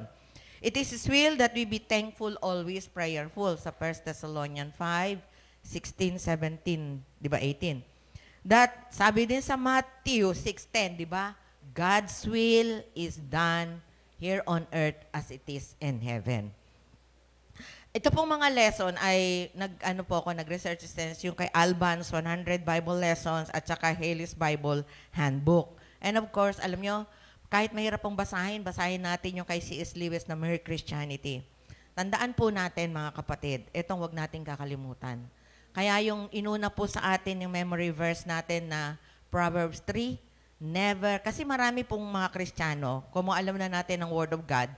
It is His will that we be thankful, always prayerful. Sa 1 Thessalonians 5:16, 17, di ba, 18. That, sabi din sa Matthew 6:10, di ba? God's will is done here on earth as it is in heaven. Ito pong mga lesson ay nag-research sense yung kay Alban's 100 Bible Lessons at saka Haley's Bible Handbook. And of course, alam nyo, kahit mahirap pong basahin natin yung kay C.S. Lewis na Mere Christianity. Tandaan po natin mga kapatid, itong wag natin kakalimutan. Kaya yung inuna po sa atin yung memory verse natin na Proverbs 3, never, kasi marami pong mga Kristiyano, kung alam na natin ang Word of God,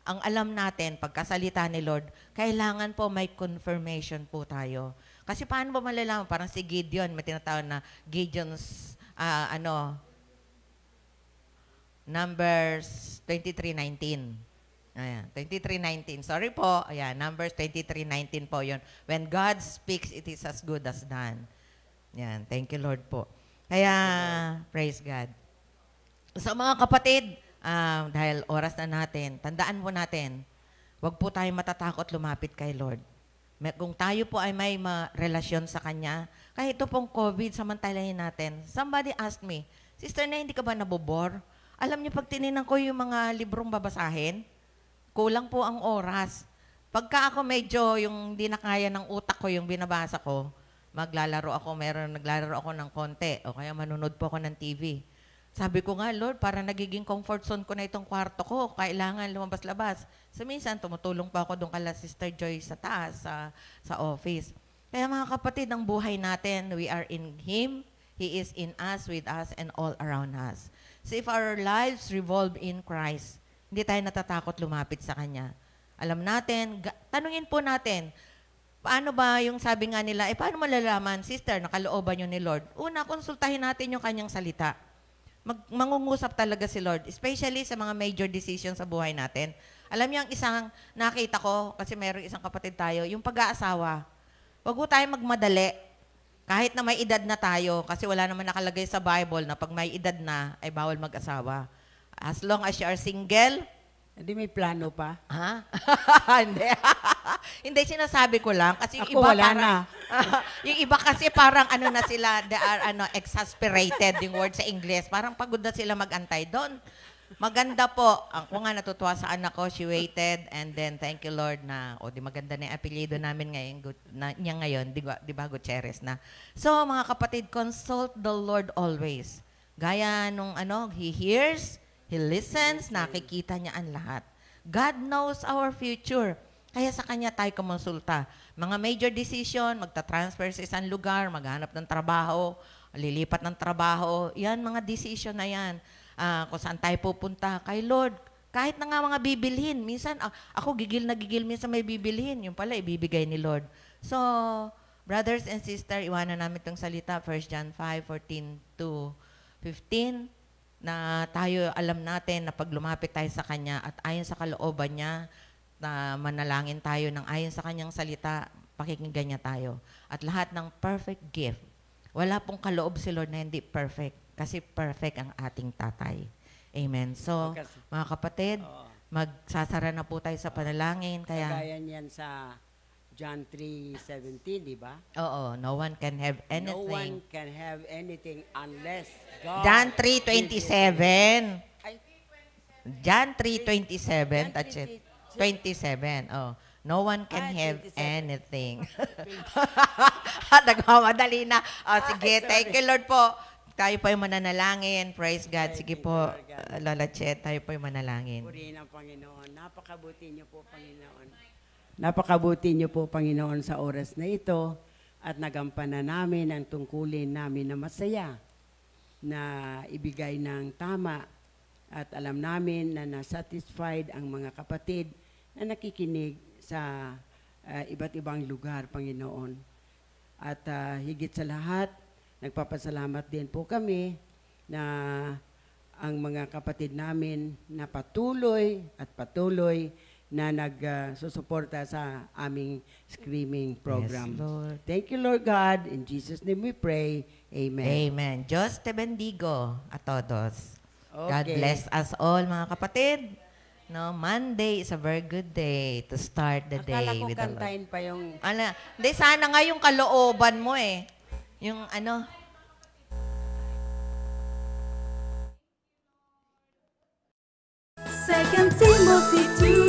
ang alam natin, pagkasalita ni Lord, kailangan po may confirmation po tayo. Kasi paano ba malalaman? Parang si Gideon, may tinatawag na Gideon's, Numbers 23:19. Ayan, 23:19. Sorry po. Ayan, Numbers 23:19 po yun. When God speaks, it is as good as done. Ayan, thank you Lord po. Kaya, praise God. So mga kapatid, dahil oras na natin, tandaan po natin, huwag po tayo matatakot lumapit kay Lord. Kung tayo po ay may relasyon sa Kanya, kahit ito pong COVID, samantalahin natin. Somebody asked me, Sister na, hindi ka ba nabobor? Alam niyo, pag tininan ko yung mga librong babasahin, kulang po ang oras. Pagka ako medyo yung hindi na kaya ng utak ko yung binabasa ko, naglalaro ako ng konti o kaya manunod po ako ng TV. Sabi ko nga, Lord, para nagiging comfort zone ko na itong kwarto ko, kailangan lumabas-labas. So minsan, tumutulong pa ako doon kala Sister Joy sa taas, sa office. Kaya mga kapatid, ang buhay natin, we are in Him, He is in us, with us, and all around us. So if our lives revolve in Christ, hindi tayo natatakot lumapit sa Kanya. Alam natin, tanungin po natin, paano ba yung sabi nga nila, paano malalaman, Sister, nakalooban yun ni Lord? Una, konsultahin natin yung Kanyang salita. Mangungusap talaga si Lord, especially sa mga major decisions sa buhay natin. Alam niyo, ang isang nakita ko, kasi mayroong isang kapatid tayo, yung pag-aasawa. Huwag po tayo magmadali. Kahit na may edad na tayo, kasi wala naman nakalagay sa Bible na pag may edad na, ay bawal mag-asawa. As long as you are single, Hindi may plano pa? ha? Hindi. Hindi, sinasabi ko lang. Kasi yung Ako, iba wala parang, na. yung iba kasi parang ano na sila, they are exasperated, yung word sa English. Parang pagod na sila mag-antay doon. Maganda po. Ako nga natutuwa sa anak ko, she waited, and then thank you Lord na, di maganda na yung apelyido namin niya ngayon, di ba Gutierrez na. So mga kapatid, consult the Lord always. Gaya nung He hears, He listens, nakikita niya ang lahat. God knows our future. Kaya sa Kanya tayo kumonsulta. Mga major decision, magta-transfer sa isang lugar, maghanap ng trabaho, lilipat ng trabaho, yan, mga decision na yan. Kung saan tayo pupunta, kay Lord. Kahit na nga mga bibilhin. Minsan, ako gigil na gigil, minsan may bibilhin. Yung pala, ibibigay ni Lord. So, brothers and sisters, iwanan namin itong salita, 1 John 5:14-15, na tayo alam natin na pag lumapit tayo sa Kanya at ayon sa kalooban niya, na manalangin tayo ng ayon sa Kanyang salita, pakikinggan niya tayo. At lahat ng perfect gift, wala pong kaloob si Lord na hindi perfect, kasi perfect ang ating tatay. Amen. So, mga kapatid, magsasara na po tayo sa panalangin. Kagaya niyan sa John 3:17, di ba? Oo, no one can have No one anything. can have anything unless God. John 3:27. Ay, John 3:27, John touch it. 27. 3:27. Oh. No one can have 27. anything. Nagmamadali na. Oh, sige, sorry. thank you Lord po. Tayo po yung mananalangin. Praise God. Thank Sige you, po, Lord God. Lola Chet, tayo po yung manalangin. Purihin ang Panginoon. Napakabuti niyo po, Panginoon. Napakabuti niyo po, Panginoon, sa oras na ito at nagampanan namin ang tungkulin namin na masaya na ibigay ng tama at alam namin na na-satisfied ang mga kapatid na nakikinig sa iba't ibang lugar, Panginoon. At higit sa lahat, nagpapasalamat din po kami na ang mga kapatid namin na patuloy na nagsusuporta sa aming screaming program. Yes, Lord. Thank you, Lord God. In Jesus' name we pray. Amen. Amen. Diyos te bendigo a todos. God Okay. bless us all, mga kapatid. No, Monday is a very good day to start the Akala day ko with the Lord. kantahin pa yung... Ano, hindi, sana nga yung kalooban mo eh. Yung ano, 2 Timothy 2